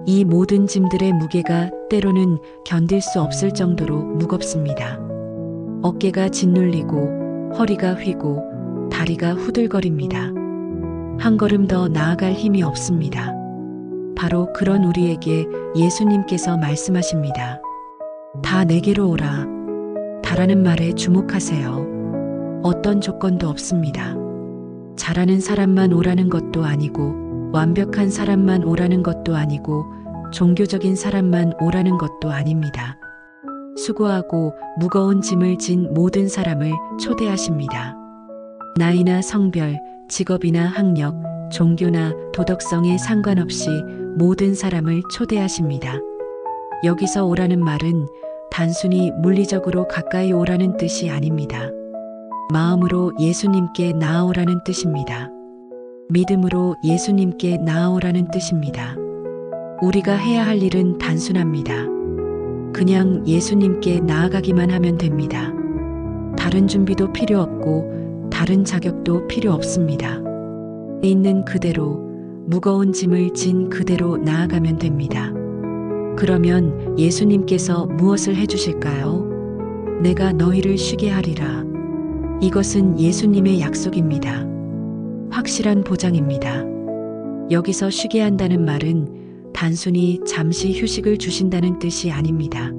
이 모든 짐들의 무게가 때로는 견딜 수 없을 정도로 무겁습니다. 어깨가 짓눌리고 허리가 휘고 다리가 후들거립니다. 한 걸음 더 나아갈 힘이 없습니다. 바로 그런 우리에게 예수님께서 말씀하십니다. 다 내게로 오라. 다라는 말에 주목하세요. 어떤 조건도 없습니다. 잘하는 사람만 오라는 것도 아니고, 완벽한 사람만 오라는 것도 아니고, 종교적인 사람만 오라는 것도 아닙니다. 수고하고 무거운 짐을 진 모든 사람을 초대하십니다. 나이나 성별, 직업이나 학력, 종교나 도덕성에 상관없이 모든 사람을 초대하십니다. 여기서 오라는 말은 단순히 물리적으로 가까이 오라는 뜻이 아닙니다. 마음으로 예수님께 나아오라는 뜻입니다. 믿음으로 예수님께 나아오라는 뜻입니다. 우리가 해야 할 일은 단순합니다. 그냥 예수님께 나아가기만 하면 됩니다. 다른 준비도 필요 없고 다른 자격도 필요 없습니다. 있는 그대로, 무거운 짐을 진 그대로 나아가면 됩니다. 그러면 예수님께서 무엇을 해주실까요? 내가 너희를 쉬게 하리라. 이것은 예수님의 약속입니다. 확실한 보장입니다. 여기서 쉬게 한다는 말은 단순히 잠시 휴식을 주신다는 뜻이 아닙니다.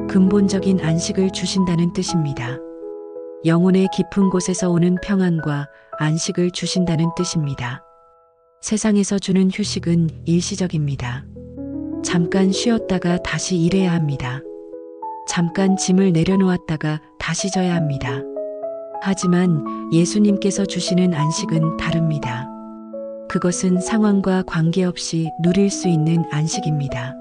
근본적인 안식을 주신다는 뜻입니다. 영혼의 깊은 곳에서 오는 평안과 안식을 주신다는 뜻입니다. 세상에서 주는 휴식은 일시적입니다. 잠깐 쉬었다가 다시 일해야 합니다. 잠깐 짐을 내려놓았다가 다시 져야 합니다. 하지만 예수님께서 주시는 안식은 다릅니다. 그것은 상황과 관계없이 누릴 수 있는 안식입니다.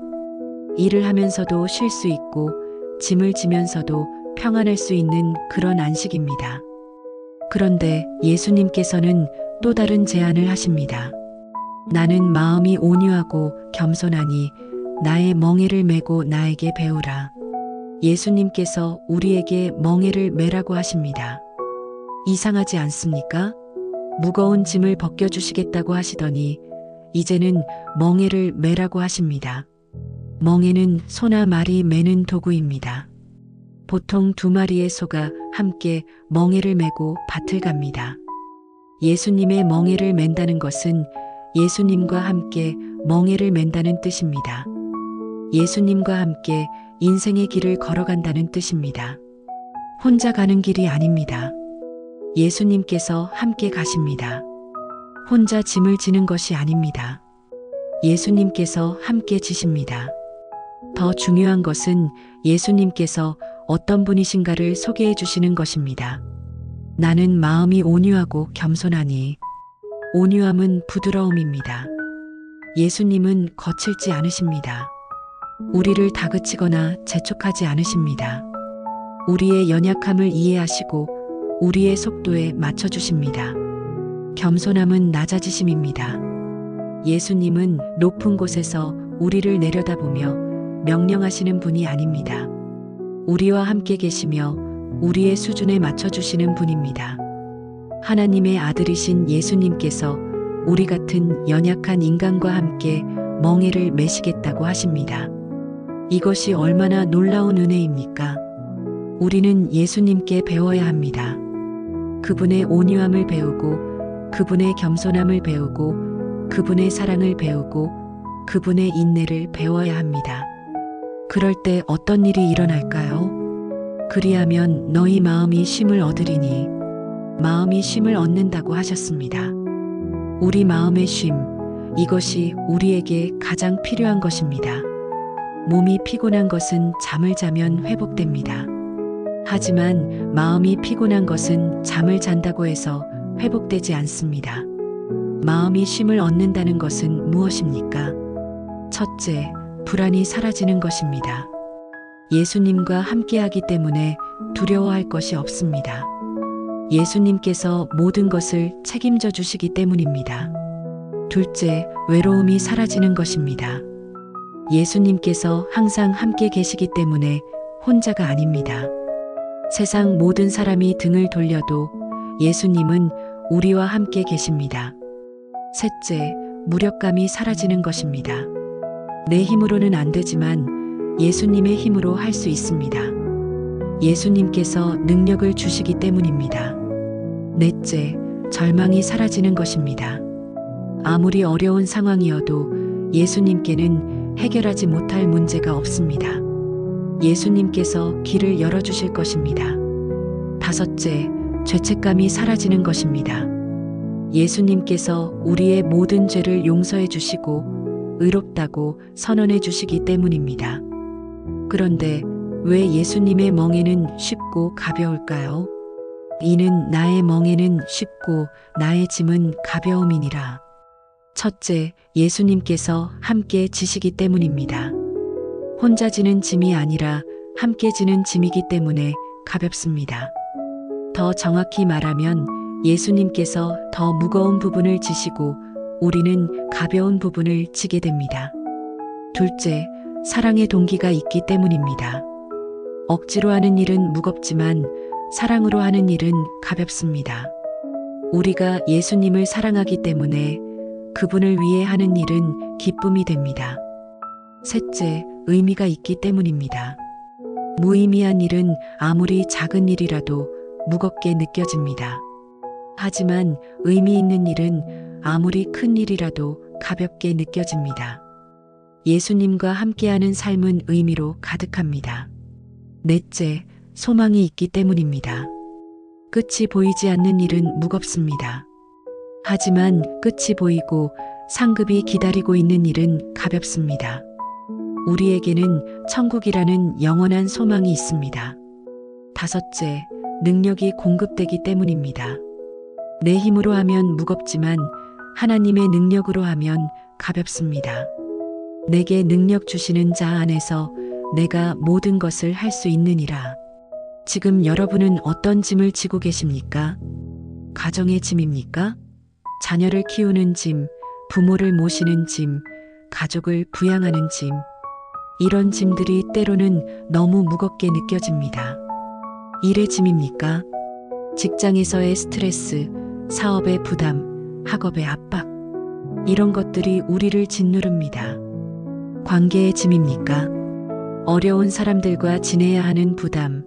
일을 하면서도 쉴 수 있고 짐을 지면서도 평안할 수 있는 그런 안식입니다. 그런데 예수님께서는 또 다른 제안을 하십니다. 나는 마음이 온유하고 겸손하니 나의 멍에를 메고 나에게 배우라. 예수님께서 우리에게 멍에를 메라고 하십니다. 이상하지 않습니까? 무거운 짐을 벗겨주시겠다고 하시더니 이제는 멍에를 메라고 하십니다. 멍에는 소나 말이 메는 도구입니다. 보통 2마리의 소가 함께 멍에를 메고 밭을 갑니다. 예수님의 멍에를 맨다는 것은 예수님과 함께 멍에를 맨다는 뜻입니다. 예수님과 함께 인생의 길을 걸어간다는 뜻입니다. 혼자 가는 길이 아닙니다. 예수님께서 함께 가십니다. 혼자 짐을 지는 것이 아닙니다. 예수님께서 함께 지십니다. 더 중요한 것은 예수님께서 어떤 분이신가를 소개해 주시는 것입니다. 나는 마음이 온유하고 겸손하니. 온유함은 부드러움입니다. 예수님은 거칠지 않으십니다. 우리를 다그치거나 재촉하지 않으십니다. 우리의 연약함을 이해하시고 우리의 속도에 맞춰주십니다. 겸손함은 낮아지심입니다. 예수님은 높은 곳에서 우리를 내려다보며 명령하시는 분이 아닙니다. 우리와 함께 계시며 우리의 수준에 맞춰주시는 분입니다. 하나님의 아들이신 예수님께서 우리 같은 연약한 인간과 함께 멍에를 메시겠다고 하십니다. 이것이 얼마나 놀라운 은혜입니까? 우리는 예수님께 배워야 합니다. 그분의 온유함을 배우고, 그분의 겸손함을 배우고, 그분의 사랑을 배우고, 그분의 인내를 배워야 합니다. 그럴 때 어떤 일이 일어날까요? 그리하면 너희 마음이 쉼을 얻으리니. 마음이 쉼을 얻는다고 하셨습니다. 우리 마음의 쉼, 이것이 우리에게 가장 필요한 것입니다. 몸이 피곤한 것은 잠을 자면 회복됩니다. 하지만 마음이 피곤한 것은 잠을 잔다고 해서 회복되지 않습니다. 마음이 쉼을 얻는다는 것은 무엇입니까? 첫째, 불안이 사라지는 것입니다. 예수님과 함께하기 때문에 두려워할 것이 없습니다. 예수님께서 모든 것을 책임져 주시기 때문입니다. 둘째, 외로움이 사라지는 것입니다. 예수님께서 항상 함께 계시기 때문에 혼자가 아닙니다. 세상 모든 사람이 등을 돌려도 예수님은 우리와 함께 계십니다. 셋째, 무력감이 사라지는 것입니다. 내 힘으로는 안 되지만 예수님의 힘으로 할 수 있습니다. 예수님께서 능력을 주시기 때문입니다. 넷째, 절망이 사라지는 것입니다. 아무리 어려운 상황이어도 예수님께는 해결하지 못할 문제가 없습니다. 예수님께서 길을 열어주실 것입니다. 다섯째, 죄책감이 사라지는 것입니다. 예수님께서 우리의 모든 죄를 용서해 주시고 의롭다고 선언해 주시기 때문입니다. 그런데 왜 예수님의 멍에는 쉽고 가벼울까요? 이는 나의 멍에는 쉽고 나의 짐은 가벼움이니라. 첫째, 예수님께서 함께 지시기 때문입니다. 혼자 지는 짐이 아니라 함께 지는 짐이기 때문에 가볍습니다. 더 정확히 말하면 예수님께서 더 무거운 부분을 지시고 우리는 가벼운 부분을 지게 됩니다. 둘째, 사랑의 동기가 있기 때문입니다. 억지로 하는 일은 무겁지만 사랑으로 하는 일은 가볍습니다. 우리가 예수님을 사랑하기 때문에 그분을 위해 하는 일은 기쁨이 됩니다. 셋째, 의미가 있기 때문입니다. 무의미한 일은 아무리 작은 일이라도 무겁게 느껴집니다. 하지만 의미 있는 일은 아무리 큰 일이라도 가볍게 느껴집니다. 예수님과 함께하는 삶은 의미로 가득합니다. 넷째, 소망이 있기 때문입니다. 끝이 보이지 않는 일은 무겁습니다. 하지만 끝이 보이고 상급이 기다리고 있는 일은 가볍습니다. 우리에게는 천국이라는 영원한 소망이 있습니다. 다섯째, 능력이 공급되기 때문입니다. 내 힘으로 하면 무겁지만 하나님의 능력으로 하면 가볍습니다. 내게 능력 주시는 자 안에서 내가 모든 것을 할 수 있느니라. 지금 여러분은 어떤 짐을 지고 계십니까? 가정의 짐입니까? 자녀를 키우는 짐, 부모를 모시는 짐, 가족을 부양하는 짐. 이런 짐들이 때로는 너무 무겁게 느껴집니다. 일의 짐입니까? 직장에서의 스트레스, 사업의 부담, 학업의 압박. 이런 것들이 우리를 짓누릅니다. 관계의 짐입니까? 어려운 사람들과 지내야 하는 부담,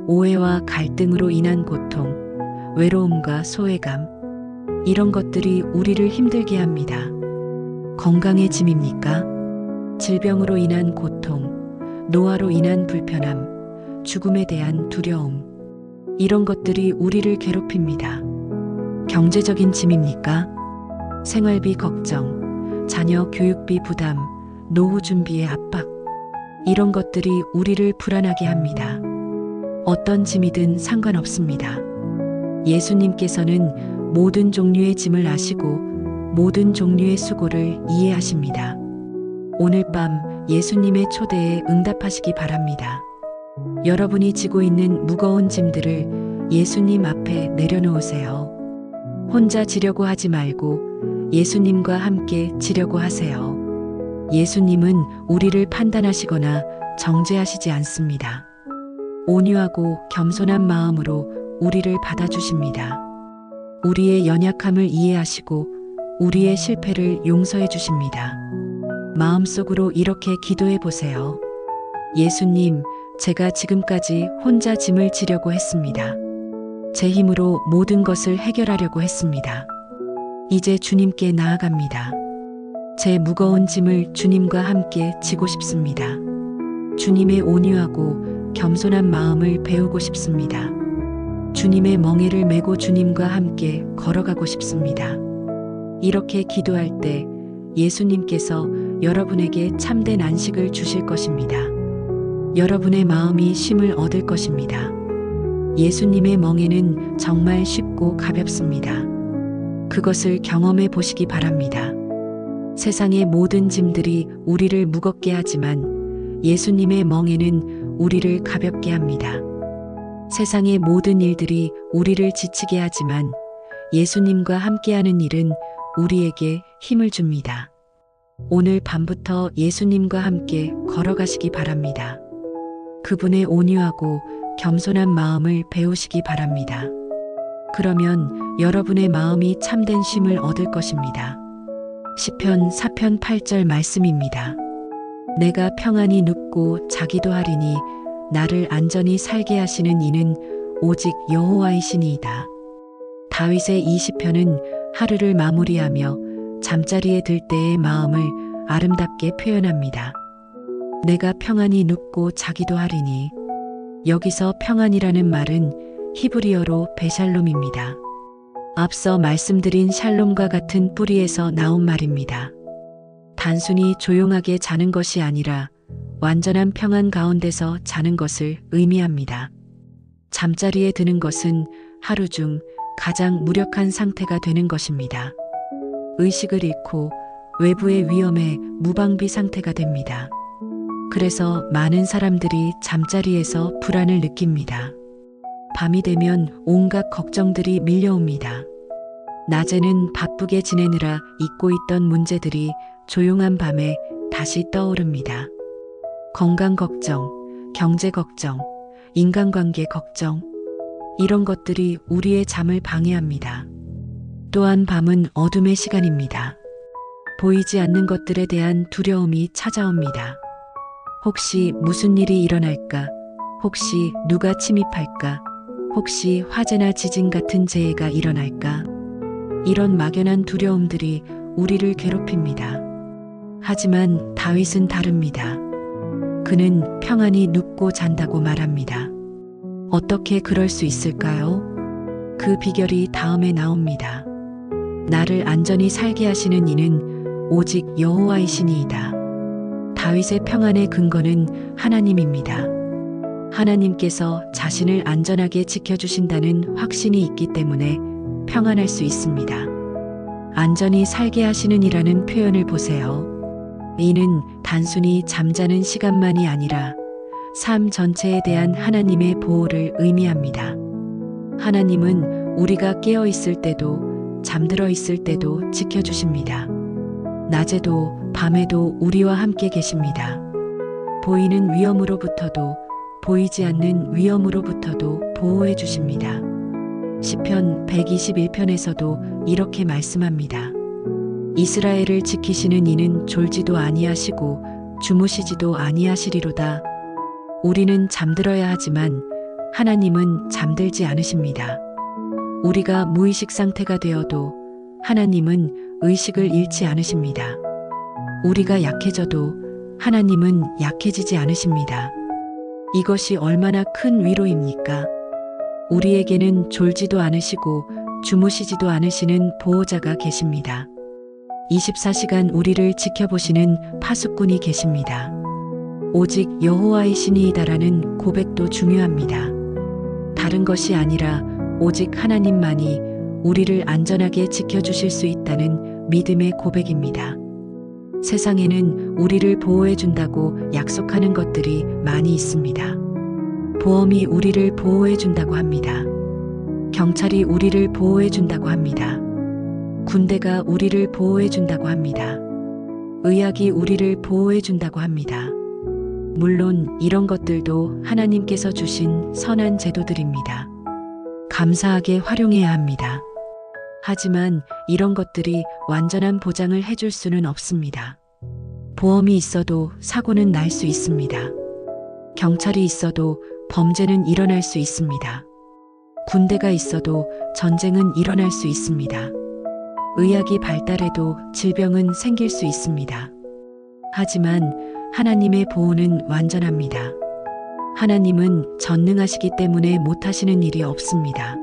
오해와 갈등으로 인한 고통, 외로움과 소외감. 이런 것들이 우리를 힘들게 합니다. 건강의 짐입니까? 질병으로 인한 고통, 노화로 인한 불편함, 죽음에 대한 두려움. 이런 것들이 우리를 괴롭힙니다. 경제적인 짐입니까? 생활비 걱정, 자녀 교육비 부담, 노후 준비의 압박. 이런 것들이 우리를 불안하게 합니다. 어떤 짐이든 상관없습니다. 예수님께서는 모든 종류의 짐을 아시고 모든 종류의 수고를 이해하십니다. 오늘 밤 예수님의 초대에 응답하시기 바랍니다. 여러분이 지고 있는 무거운 짐들을 예수님 앞에 내려놓으세요. 혼자 지려고 하지 말고 예수님과 함께 지려고 하세요. 예수님은 우리를 판단하시거나 정죄하시지 않습니다. 온유하고 겸손한 마음으로 우리를 받아주십니다. 우리의 연약함을 이해하시고 우리의 실패를 용서해 주십니다. 마음속으로 이렇게 기도해 보세요. 예수님, 제가 지금까지 혼자 짐을 지려고 했습니다. 제 힘으로 모든 것을 해결하려고 했습니다. 이제 주님께 나아갑니다. 제 무거운 짐을 주님과 함께 지고 싶습니다. 주님의 온유하고 겸손한 마음을 배우고 싶습니다. 주님의 멍에를 메고 주님과 함께 걸어가고 싶습니다. 이렇게 기도할 때 예수님께서 여러분에게 참된 안식을 주실 것입니다. 여러분의 마음이 쉼을 얻을 것입니다. 예수님의 멍에는 정말 쉽고 가볍습니다. 그것을 경험해 보시기 바랍니다. 세상의 모든 짐들이 우리를 무겁게 하지만 예수님의 멍에는 우리를 가볍게 합니다. 세상의 모든 일들이 우리를 지치게 하지만 예수님과 함께하는 일은 우리에게 힘을 줍니다. 오늘 밤부터 예수님과 함께 걸어가시기 바랍니다. 그분의 온유하고 겸손한 마음을 배우시기 바랍니다. 그러면 여러분의 마음이 참된 쉼을 얻을 것입니다. 시편 4편 8절 말씀입니다. 내가 평안히 눕고 자기도 하리니 나를 안전히 살게 하시는 이는 오직 여호와이시니이다. 다윗의 이 시편은 하루를 마무리하며 잠자리에 들 때의 마음을 아름답게 표현합니다. 내가 평안히 눕고 자기도 하리니. 여기서 평안이라는 말은 히브리어로 베샬롬입니다. 앞서 말씀드린 샬롬과 같은 뿌리에서 나온 말입니다. 단순히 조용하게 자는 것이 아니라 완전한 평안 가운데서 자는 것을 의미합니다. 잠자리에 드는 것은 하루 중 가장 무력한 상태가 되는 것입니다. 의식을 잃고 외부의 위험에 무방비 상태가 됩니다. 그래서 많은 사람들이 잠자리에서 불안을 느낍니다. 밤이 되면 온갖 걱정들이 밀려옵니다. 낮에는 바쁘게 지내느라 잊고 있던 문제들이 조용한 밤에 다시 떠오릅니다. 건강 걱정, 경제 걱정, 인간관계 걱정, 이런 것들이 우리의 잠을 방해합니다. 또한 밤은 어둠의 시간입니다. 보이지 않는 것들에 대한 두려움이 찾아옵니다. 혹시 무슨 일이 일어날까? 혹시 누가 침입할까? 혹시 화재나 지진 같은 재해가 일어날까? 이런 막연한 두려움들이 우리를 괴롭힙니다. 하지만 다윗은 다릅니다. 그는 평안히 눕고 잔다고 말합니다. 어떻게 그럴 수 있을까요? 그 비결이 다음에 나옵니다. 나를 안전히 살게 하시는 이는 오직 여호와이시니이다. 다윗의 평안의 근거는 하나님입니다. 하나님께서 자신을 안전하게 지켜주신다는 확신이 있기 때문에 평안할 수 있습니다. 안전히 살게 하시는 이라는 표현을 보세요. 이는 단순히 잠자는 시간만이 아니라 삶 전체에 대한 하나님의 보호를 의미합니다. 하나님은 우리가 깨어 있을 때도 잠들어 있을 때도 지켜주십니다. 낮에도 밤에도 우리와 함께 계십니다. 보이는 위험으로부터도 보이지 않는 위험으로부터도 보호해 주십니다. 시편 121편에서도 이렇게 말씀합니다. 이스라엘을 지키시는 이는 졸지도 아니하시고 주무시지도 아니하시리로다. 우리는 잠들어야 하지만 하나님은 잠들지 않으십니다. 우리가 무의식 상태가 되어도 하나님은 의식을 잃지 않으십니다. 우리가 약해져도 하나님은 약해지지 않으십니다. 이것이 얼마나 큰 위로입니까? 우리에게는 졸지도 않으시고 주무시지도 않으시는 보호자가 계십니다. 24시간 우리를 지켜보시는 파수꾼이 계십니다. 오직 여호와이시니이다라는 고백도 중요합니다. 다른 것이 아니라 오직 하나님만이 우리를 안전하게 지켜주실 수 있다는 믿음의 고백입니다. 세상에는 우리를 보호해 준다고 약속하는 것들이 많이 있습니다. 보험이 우리를 보호해 준다고 합니다. 경찰이 우리를 보호해 준다고 합니다. 군대가 우리를 보호해 준다고 합니다. 의학이 우리를 보호해 준다고 합니다. 물론 이런 것들도 하나님께서 주신 선한 제도들입니다. 감사하게 활용해야 합니다. 하지만 이런 것들이 완전한 보장을 해줄 수는 없습니다. 보험이 있어도 사고는 날 수 있습니다. 경찰이 있어도 범죄는 일어날 수 있습니다. 군대가 있어도 전쟁은 일어날 수 있습니다. 의학이 발달해도 질병은 생길 수 있습니다. 하지만 하나님의 보호는 완전합니다. 하나님은 전능하시기 때문에 못하시는 일이 없습니다.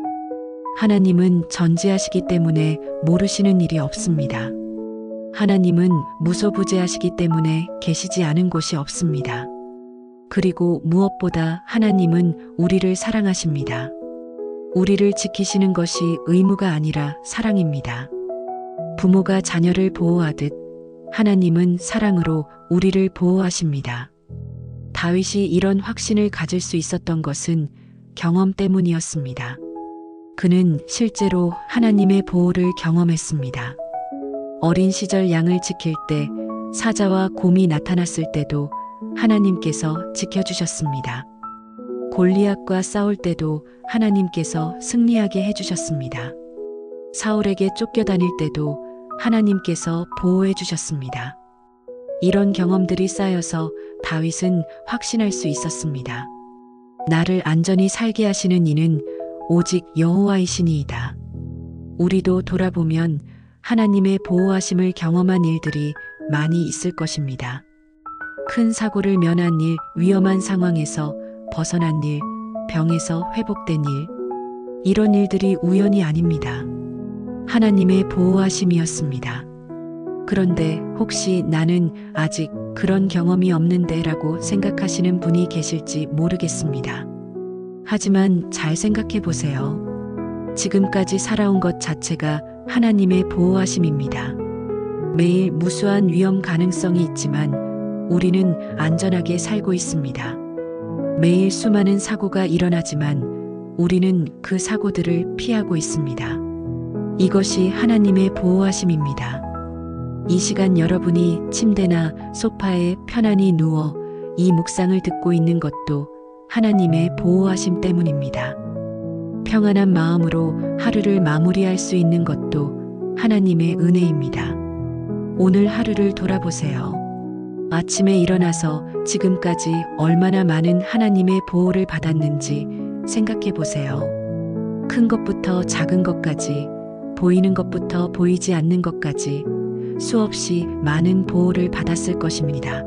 하나님은 전지하시기 때문에 모르시는 일이 없습니다. 하나님은 무소부재하시기 때문에 계시지 않은 곳이 없습니다. 그리고 무엇보다 하나님은 우리를 사랑하십니다. 우리를 지키시는 것이 의무가 아니라 사랑입니다. 부모가 자녀를 보호하듯 하나님은 사랑으로 우리를 보호하십니다. 다윗이 이런 확신을 가질 수 있었던 것은 경험 때문이었습니다. 그는 실제로 하나님의 보호를 경험했습니다. 어린 시절 양을 지킬 때 사자와 곰이 나타났을 때도 하나님께서 지켜주셨습니다. 골리앗과 싸울 때도 하나님께서 승리하게 해주셨습니다. 사울에게 쫓겨다닐 때도 하나님께서 보호해 주셨습니다. 이런 경험들이 쌓여서 다윗은 확신할 수 있었습니다. 나를 안전히 살게 하시는 이는 오직 여호와이시니이다. 우리도 돌아보면 하나님의 보호하심을 경험한 일들이 많이 있을 것입니다. 큰 사고를 면한 일, 위험한 상황에서 벗어난 일, 병에서 회복된 일, 이런 일들이 우연이 아닙니다. 하나님의 보호하심이었습니다. 그런데 혹시 나는 아직 그런 경험이 없는데 라고 생각하시는 분이 계실지 모르겠습니다. 하지만 잘 생각해 보세요. 지금까지 살아온 것 자체가 하나님의 보호하심입니다. 매일 무수한 위험 가능성이 있지만 우리는 안전하게 살고 있습니다. 매일 수많은 사고가 일어나지만 우리는 그 사고들을 피하고 있습니다. 이것이 하나님의 보호하심입니다. 이 시간 여러분이 침대나 소파에 편안히 누워 이 묵상을 듣고 있는 것도 하나님의 보호하심 때문입니다. 평안한 마음으로 하루를 마무리할 수 있는 것도 하나님의 은혜입니다. 오늘 하루를 돌아보세요. 아침에 일어나서 지금까지 얼마나 많은 하나님의 보호를 받았는지 생각해 보세요. 큰 것부터 작은 것까지, 보이는 것부터 보이지 않는 것까지 수없이 많은 보호를 받았을 것입니다.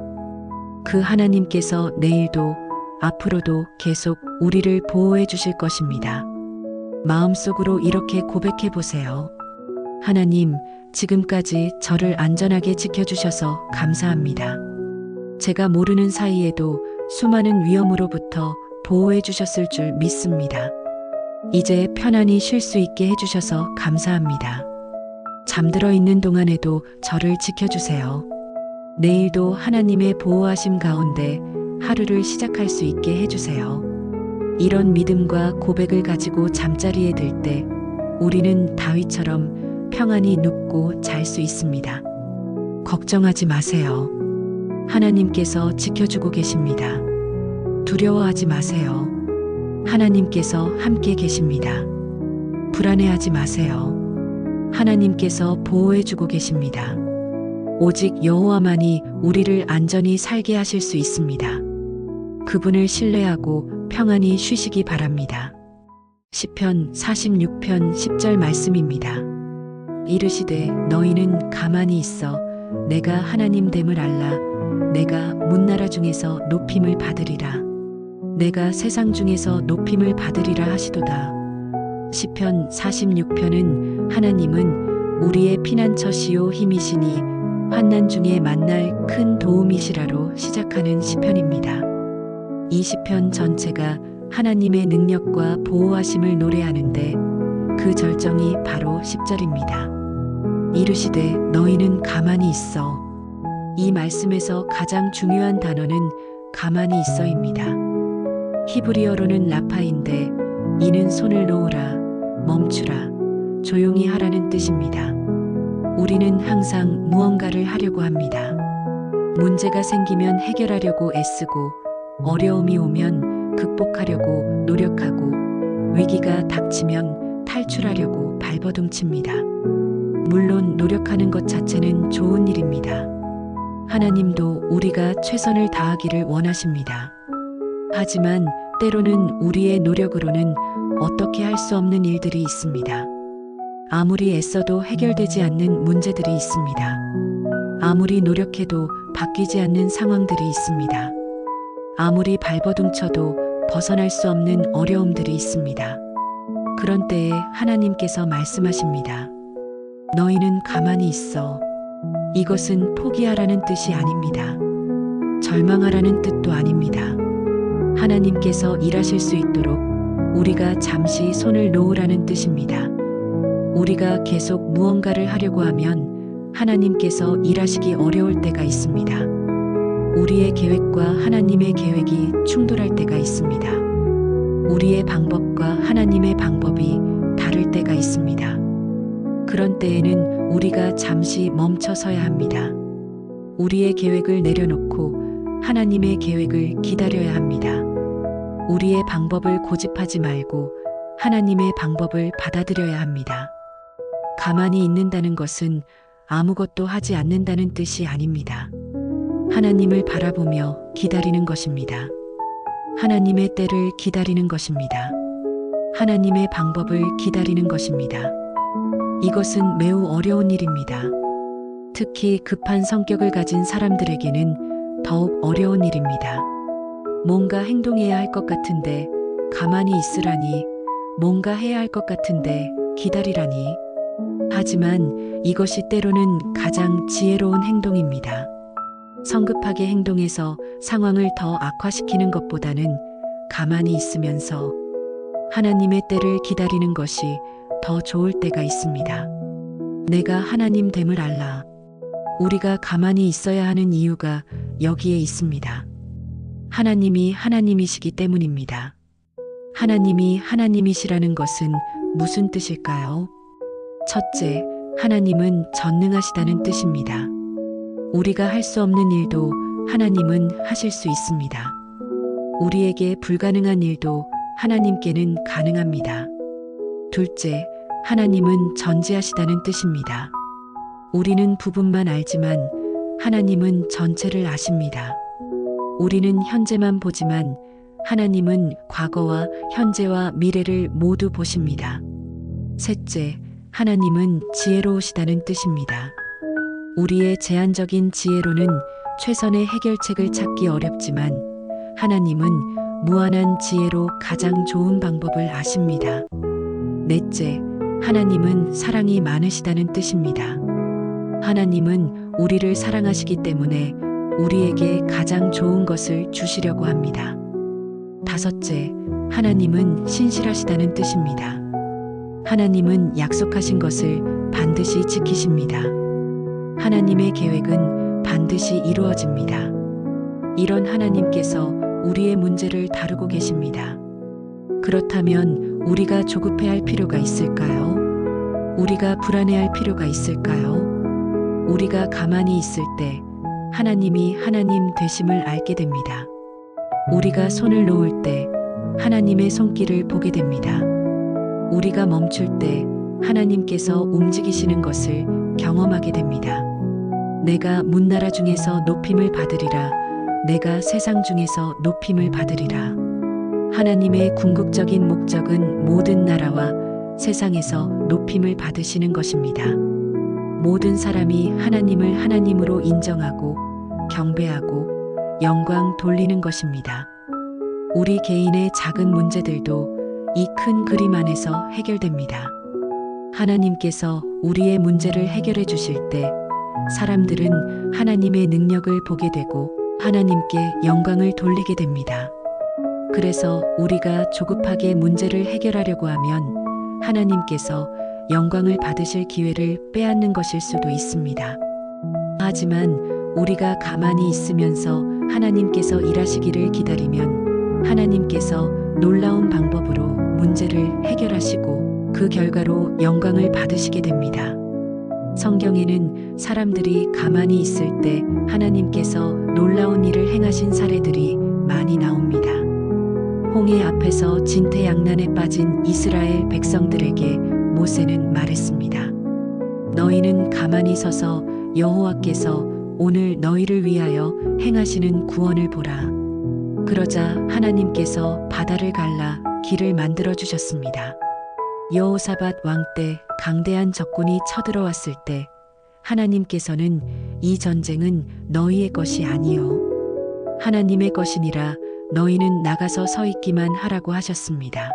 그 하나님께서 내일도 앞으로도 계속 우리를 보호해 주실 것입니다. 마음속으로 이렇게 고백해 보세요. 하나님, 지금까지 저를 안전하게 지켜주셔서 감사합니다. 제가 모르는 사이에도 수많은 위험으로부터 보호해 주셨을 줄 믿습니다. 이제 편안히 쉴 수 있게 해주셔서 감사합니다. 잠들어 있는 동안에도 저를 지켜주세요. 내일도 하나님의 보호하심 가운데 하루를 시작할 수 있게 해주세요. 이런 믿음과 고백을 가지고 잠자리에 들 때 우리는 다윗처럼 평안히 눕고 잘 수 있습니다. 걱정하지 마세요. 하나님께서 지켜주고 계십니다. 두려워하지 마세요. 하나님께서 함께 계십니다. 불안해하지 마세요. 하나님께서 보호해주고 계십니다. 오직 여호와만이 우리를 안전히 살게 하실 수 있습니다. 그분을 신뢰하고 평안히 쉬시기 바랍니다. 시편 46편 10절 말씀입니다. 이르시되 너희는 가만히 있어 내가 하나님 됨을 알라. 내가 문나라 중에서 높임을 받으리라. 내가 세상 중에서 높임을 받으리라 하시도다. 시편 46편은 하나님은 우리의 피난처시요 힘이시니 환난 중에 만날 큰 도움이시라로 시작하는 시편입니다. 이 시편 전체가 하나님의 능력과 보호하심을 노래하는데 그 절정이 바로 10절입니다. 이르시되 너희는 가만히 있어. 이 말씀에서 가장 중요한 단어는 가만히 있어입니다. 히브리어로는 라파인데 이는 손을 놓으라, 멈추라, 조용히 하라는 뜻입니다. 우리는 항상 무언가를 하려고 합니다. 문제가 생기면 해결하려고 애쓰고 어려움이 오면 극복하려고 노력하고 위기가 닥치면 탈출하려고 발버둥칩니다. 물론 노력하는 것 자체는 좋은 일입니다. 하나님도 우리가 최선을 다하기를 원하십니다. 하지만 때로는 우리의 노력으로는 어떻게 할 수 없는 일들이 있습니다. 아무리 애써도 해결되지 않는 문제들이 있습니다. 아무리 노력해도 바뀌지 않는 상황들이 있습니다. 아무리 발버둥 쳐도 벗어날 수 없는 어려움들이 있습니다. 그런 때에 하나님께서 말씀하십니다. 너희는 가만히 있어. 이것은 포기하라는 뜻이 아닙니다. 절망하라는 뜻도 아닙니다. 하나님께서 일하실 수 있도록 우리가 잠시 손을 놓으라는 뜻입니다. 우리가 계속 무언가를 하려고 하면 하나님께서 일하시기 어려울 때가 있습니다. 우리의 계획과 하나님의 계획이 충돌할 때가 있습니다. 우리의 방법과 하나님의 방법이 다를 때가 있습니다. 그런 때에는 우리가 잠시 멈춰 서야 합니다. 우리의 계획을 내려놓고 하나님의 계획을 기다려야 합니다. 우리의 방법을 고집하지 말고 하나님의 방법을 받아들여야 합니다. 가만히 있는다는 것은 아무것도 하지 않는다는 뜻이 아닙니다. 하나님을 바라보며 기다리는 것입니다. 하나님의 때를 기다리는 것입니다. 하나님의 방법을 기다리는 것입니다. 이것은 매우 어려운 일입니다. 특히 급한 성격을 가진 사람들에게는 더욱 어려운 일입니다. 뭔가 행동해야 할 것 같은데 가만히 있으라니, 뭔가 해야 할 것 같은데 기다리라니. 하지만 이것이 때로는 가장 지혜로운 행동입니다. 성급하게 행동해서 상황을 더 악화시키는 것보다는 가만히 있으면서 하나님의 때를 기다리는 것이 더 좋을 때가 있습니다. 내가 하나님 됨을 알라. 우리가 가만히 있어야 하는 이유가 여기에 있습니다. 하나님이 하나님이시기 때문입니다. 하나님이 하나님이시라는 것은 무슨 뜻일까요? 첫째, 하나님은 전능하시다는 뜻입니다. 우리가 할 수 없는 일도 하나님은 하실 수 있습니다. 우리에게 불가능한 일도 하나님께는 가능합니다. 둘째, 하나님은 전지하시다는 뜻입니다. 우리는 부분만 알지만 하나님은 전체를 아십니다. 우리는 현재만 보지만 하나님은 과거와 현재와 미래를 모두 보십니다. 셋째, 하나님은 지혜로우시다는 뜻입니다. 우리의 제한적인 지혜로는 최선의 해결책을 찾기 어렵지만 하나님은 무한한 지혜로 가장 좋은 방법을 아십니다. 넷째, 하나님은 사랑이 많으시다는 뜻입니다. 하나님은 우리를 사랑하시기 때문에 우리에게 가장 좋은 것을 주시려고 합니다. 다섯째, 하나님은 신실하시다는 뜻입니다. 하나님은 약속하신 것을 반드시 지키십니다. 하나님의 계획은 반드시 이루어집니다. 이런 하나님께서 우리의 문제를 다루고 계십니다. 그렇다면 우리가 조급해할 필요가 있을까요? 우리가 불안해할 필요가 있을까요? 우리가 가만히 있을 때 하나님이 하나님 되심을 알게 됩니다. 우리가 손을 놓을 때 하나님의 손길을 보게 됩니다. 우리가 멈출 때 하나님께서 움직이시는 것을 경험하게 됩니다. 내가 문나라 중에서 높임을 받으리라. 내가 세상 중에서 높임을 받으리라. 하나님의 궁극적인 목적은 모든 나라와 세상에서 높임을 받으시는 것입니다. 모든 사람이 하나님을 하나님으로 인정하고 경배하고 영광 돌리는 것입니다. 우리 개인의 작은 문제들도 이 큰 그림 안에서 해결됩니다. 하나님께서 우리의 문제를 해결해 주실 때 사람들은 하나님의 능력을 보게 되고 하나님께 영광을 돌리게 됩니다. 그래서 우리가 조급하게 문제를 해결하려고 하면 하나님께서 영광을 받으실 기회를 빼앗는 것일 수도 있습니다. 하지만 우리가 가만히 있으면서 하나님께서 일하시기를 기다리면 하나님께서 놀라운 방법으로 문제를 해결하시고 그 결과로 영광을 받으시게 됩니다. 성경에는 사람들이 가만히 있을 때 하나님께서 놀라운 일을 행하신 사례들이 많이 나옵니다. 홍해 앞에서 진퇴양난에 빠진 이스라엘 백성들에게 모세는 말했습니다. 너희는 가만히 서서 여호와께서 오늘 너희를 위하여 행하시는 구원을 보라. 그러자 하나님께서 바다를 갈라 길을 만들어 주셨습니다. 여호사밧 왕 때 강대한 적군이 쳐들어왔을 때 하나님께서는 이 전쟁은 너희의 것이 아니요 하나님의 것이니라 너희는 나가서 서 있기만 하라고 하셨습니다.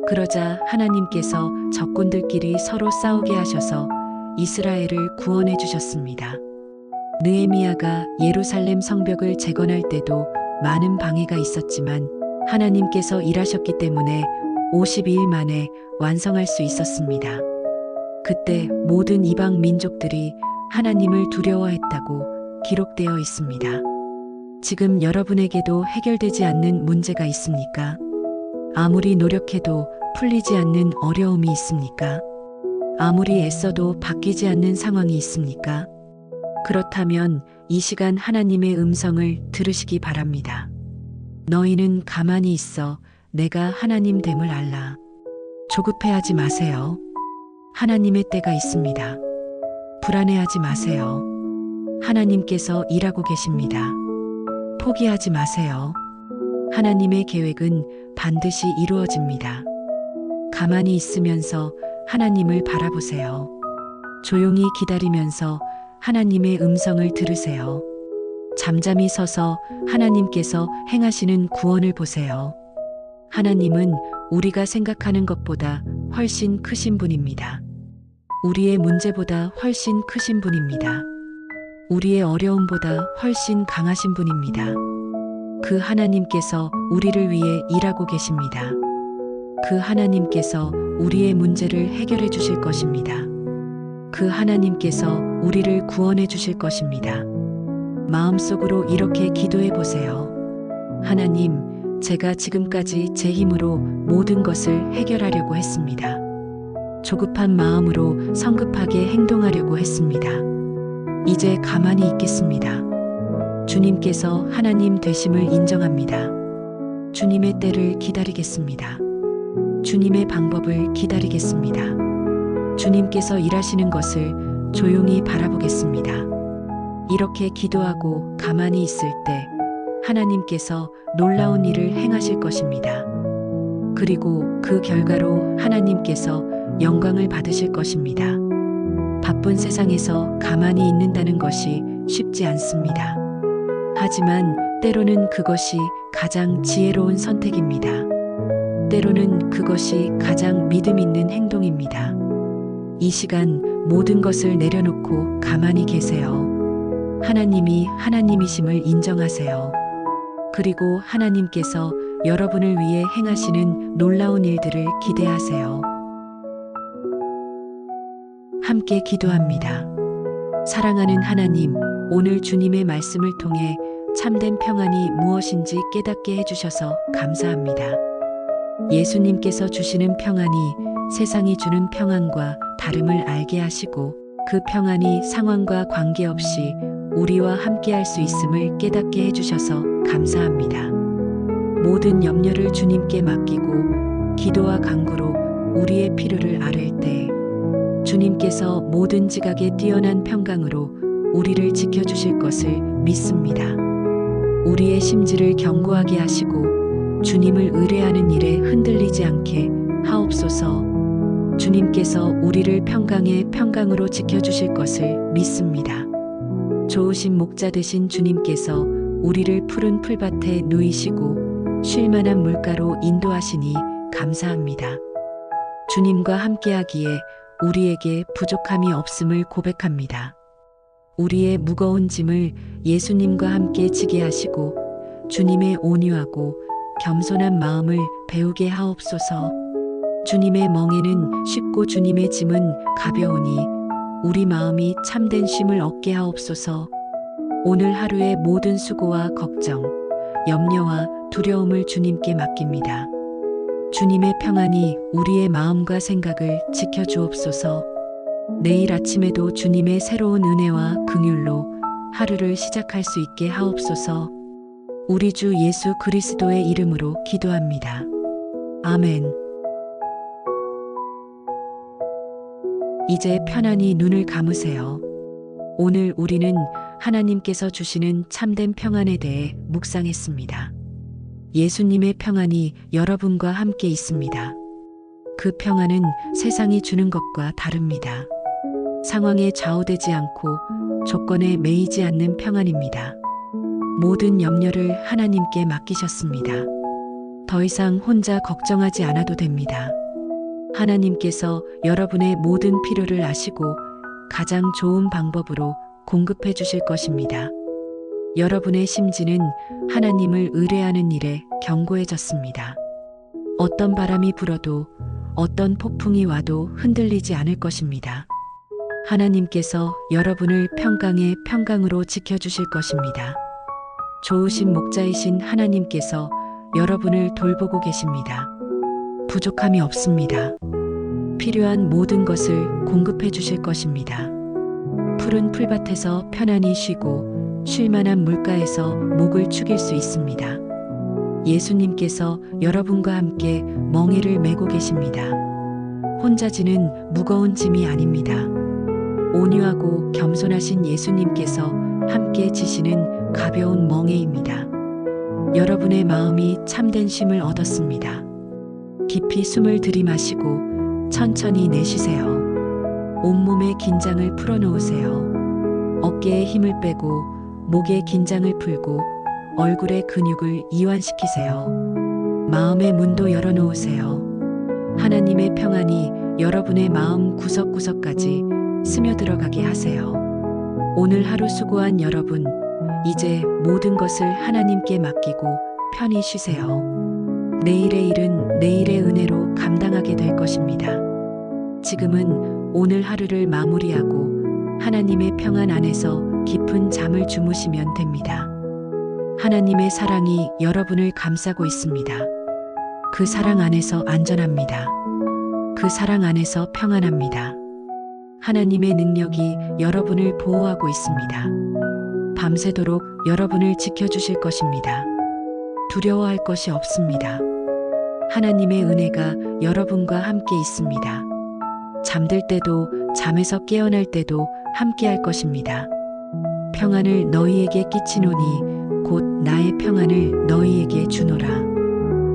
그러자 하나님께서 적군들끼리 서로 싸우게 하셔서 이스라엘을 구원해 주셨습니다. 느헤미야가 예루살렘 성벽을 재건할 때도 많은 방해가 있었지만 하나님께서 일하셨기 때문에 52일 만에 완성할 수 있었습니다. 그때 모든 이방 민족들이 하나님을 두려워했다고 기록되어 있습니다. 지금 여러분에게도 해결되지 않는 문제가 있습니까? 아무리 노력해도 풀리지 않는 어려움이 있습니까? 아무리 애써도 바뀌지 않는 상황이 있습니까? 그렇다면 이 시간 하나님의 음성을 들으시기 바랍니다. 너희는 가만히 있어 내가 하나님 됨을 알라. 조급해하지 마세요. 하나님의 때가 있습니다. 불안해하지 마세요. 하나님께서 일하고 계십니다. 포기하지 마세요. 하나님의 계획은 반드시 이루어집니다. 가만히 있으면서 하나님을 바라보세요. 조용히 기다리면서 하나님의 음성을 들으세요. 잠잠히 서서 하나님께서 행하시는 구원을 보세요. 하나님은 우리가 생각하는 것보다 훨씬 크신 분입니다. 우리의 문제보다 훨씬 크신 분입니다. 우리의 어려움보다 훨씬 강하신 분입니다. 그 하나님께서 우리를 위해 일하고 계십니다. 그 하나님께서 우리의 문제를 해결해 주실 것입니다. 그 하나님께서 우리를 구원해 주실 것입니다. 마음속으로 이렇게 기도해 보세요. 하나님, 제가 지금까지 제 힘으로 모든 것을 해결하려고 했습니다. 조급한 마음으로 성급하게 행동하려고 했습니다. 이제 가만히 있겠습니다. 주님께서 하나님 되심을 인정합니다. 주님의 때를 기다리겠습니다. 주님의 방법을 기다리겠습니다. 주님께서 일하시는 것을 조용히 바라보겠습니다. 이렇게 기도하고 가만히 있을 때 하나님께서 놀라운 일을 행하실 것입니다. 그리고 그 결과로 하나님께서 영광을 받으실 것입니다. 바쁜 세상에서 가만히 있는다는 것이 쉽지 않습니다. 하지만 때로는 그것이 가장 지혜로운 선택입니다. 때로는 그것이 가장 믿음 있는 행동입니다. 이 시간 모든 것을 내려놓고 가만히 계세요. 하나님이 하나님이심을 인정하세요. 그리고 하나님께서 여러분을 위해 행하시는 놀라운 일들을 기대하세요. 함께 기도합니다. 사랑하는 하나님, 오늘 주님의 말씀을 통해 참된 평안이 무엇인지 깨닫게 해주셔서 감사합니다. 예수님께서 주시는 평안이 세상이 주는 평안과 다름을 알게 하시고 그 평안이 상황과 관계없이 우리와 함께할 수 있음을 깨닫게 해주셔서 감사합니다. 모든 염려를 주님께 맡기고 기도와 간구로 우리의 필요를 아뢰 때 주님께서 모든 지각에 뛰어난 평강으로 우리를 지켜주실 것을 믿습니다. 우리의 심지를 견고하게 하시고 주님을 의뢰하는 일에 흔들리지 않게 하옵소서. 주님께서 우리를 평강의 평강으로 지켜주실 것을 믿습니다. 좋으신 목자 되신 주님께서 우리를 푸른 풀밭에 누이시고 쉴만한 물가로 인도하시니 감사합니다. 주님과 함께하기에 우리에게 부족함이 없음을 고백합니다. 우리의 무거운 짐을 예수님과 함께 지게 하시고 주님의 온유하고 겸손한 마음을 배우게 하옵소서. 주님의 멍에는 쉽고 주님의 짐은 가벼우니 우리 마음이 참된 쉼을 얻게 하옵소서. 오늘 하루의 모든 수고와 걱정, 염려와 두려움을 주님께 맡깁니다. 주님의 평안이 우리의 마음과 생각을 지켜주옵소서. 내일 아침에도 주님의 새로운 은혜와 긍휼로 하루를 시작할 수 있게 하옵소서. 우리 주 예수 그리스도의 이름으로 기도합니다. 아멘. 이제 편안히 눈을 감으세요. 오늘 우리는 하나님께서 주시는 참된 평안에 대해 묵상했습니다. 예수님의 평안이 여러분과 함께 있습니다. 그 평안은 세상이 주는 것과 다릅니다. 상황에 좌우되지 않고 조건에 매이지 않는 평안입니다. 모든 염려를 하나님께 맡기셨습니다. 더 이상 혼자 걱정하지 않아도 됩니다. 하나님께서 여러분의 모든 필요를 아시고 가장 좋은 방법으로 공급해 주실 것입니다. 여러분의 심지는 하나님을 의뢰하는 일에 견고해졌습니다. 어떤 바람이 불어도 어떤 폭풍이 와도 흔들리지 않을 것입니다. 하나님께서 여러분을 평강의 평강으로 지켜주실 것입니다. 좋으신 목자이신 하나님께서 여러분을 돌보고 계십니다. 부족함이 없습니다. 필요한 모든 것을 공급해 주실 것입니다. 푸른 풀밭에서 편안히 쉬고 쉴만한 물가에서 목을 축일 수 있습니다. 예수님께서 여러분과 함께 멍에를 메고 계십니다. 혼자 지는 무거운 짐이 아닙니다. 온유하고 겸손하신 예수님께서 함께 지시는 가벼운 멍에입니다. 여러분의 마음이 참된 쉼을 얻었습니다. 깊이 숨을 들이마시고 천천히 내쉬세요. 온몸의 긴장을 풀어놓으세요. 어깨에 힘을 빼고 목의 긴장을 풀고 얼굴의 근육을 이완시키세요. 마음의 문도 열어놓으세요. 하나님의 평안이 여러분의 마음 구석구석까지 스며들어가게 하세요. 오늘 하루 수고한 여러분, 이제 모든 것을 하나님께 맡기고 편히 쉬세요. 내일의 일은 내일의 은혜로 감당하게 될 것입니다. 지금은 오늘 하루를 마무리하고 하나님의 평안 안에서 깊은 잠을 주무시면 됩니다. 하나님의 사랑이 여러분을 감싸고 있습니다. 그 사랑 안에서 안전합니다. 그 사랑 안에서 평안합니다. 하나님의 능력이 여러분을 보호하고 있습니다. 밤새도록 여러분을 지켜주실 것입니다. 두려워할 것이 없습니다. 하나님의 은혜가 여러분과 함께 있습니다. 잠들 때도 잠에서 깨어날 때도 함께 할 것입니다. 평안을 너희에게 끼치노니 곧 나의 평안을 너희에게 주노라.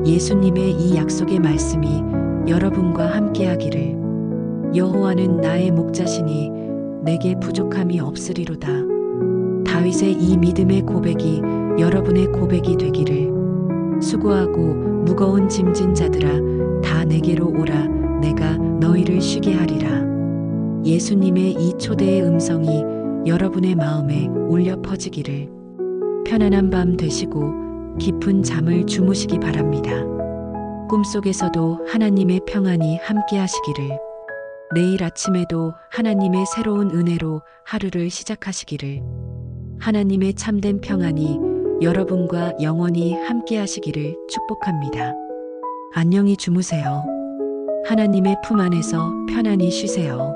예수님의 이 약속의 말씀이 여러분과 함께 하기를. 여호와는 나의 목자시니 내게 부족함이 없으리로다. 다윗의 이 믿음의 고백이 여러분의 고백이 되기를. 수고하고 무거운 짐진 자들아 다 내게로 오라. 내가 너희를 쉬게 하리라. 예수님의 이 초대의 음성이 여러분의 마음에 울려 퍼지기를. 편안한 밤 되시고 깊은 잠을 주무시기 바랍니다. 꿈속에서도 하나님의 평안이 함께 하시기를. 내일 아침에도 하나님의 새로운 은혜로 하루를 시작하시기를. 하나님의 참된 평안이 여러분과 영원히 함께 하시기를 축복합니다. 안녕히 주무세요. 하나님의 품 안에서 편안히 쉬세요.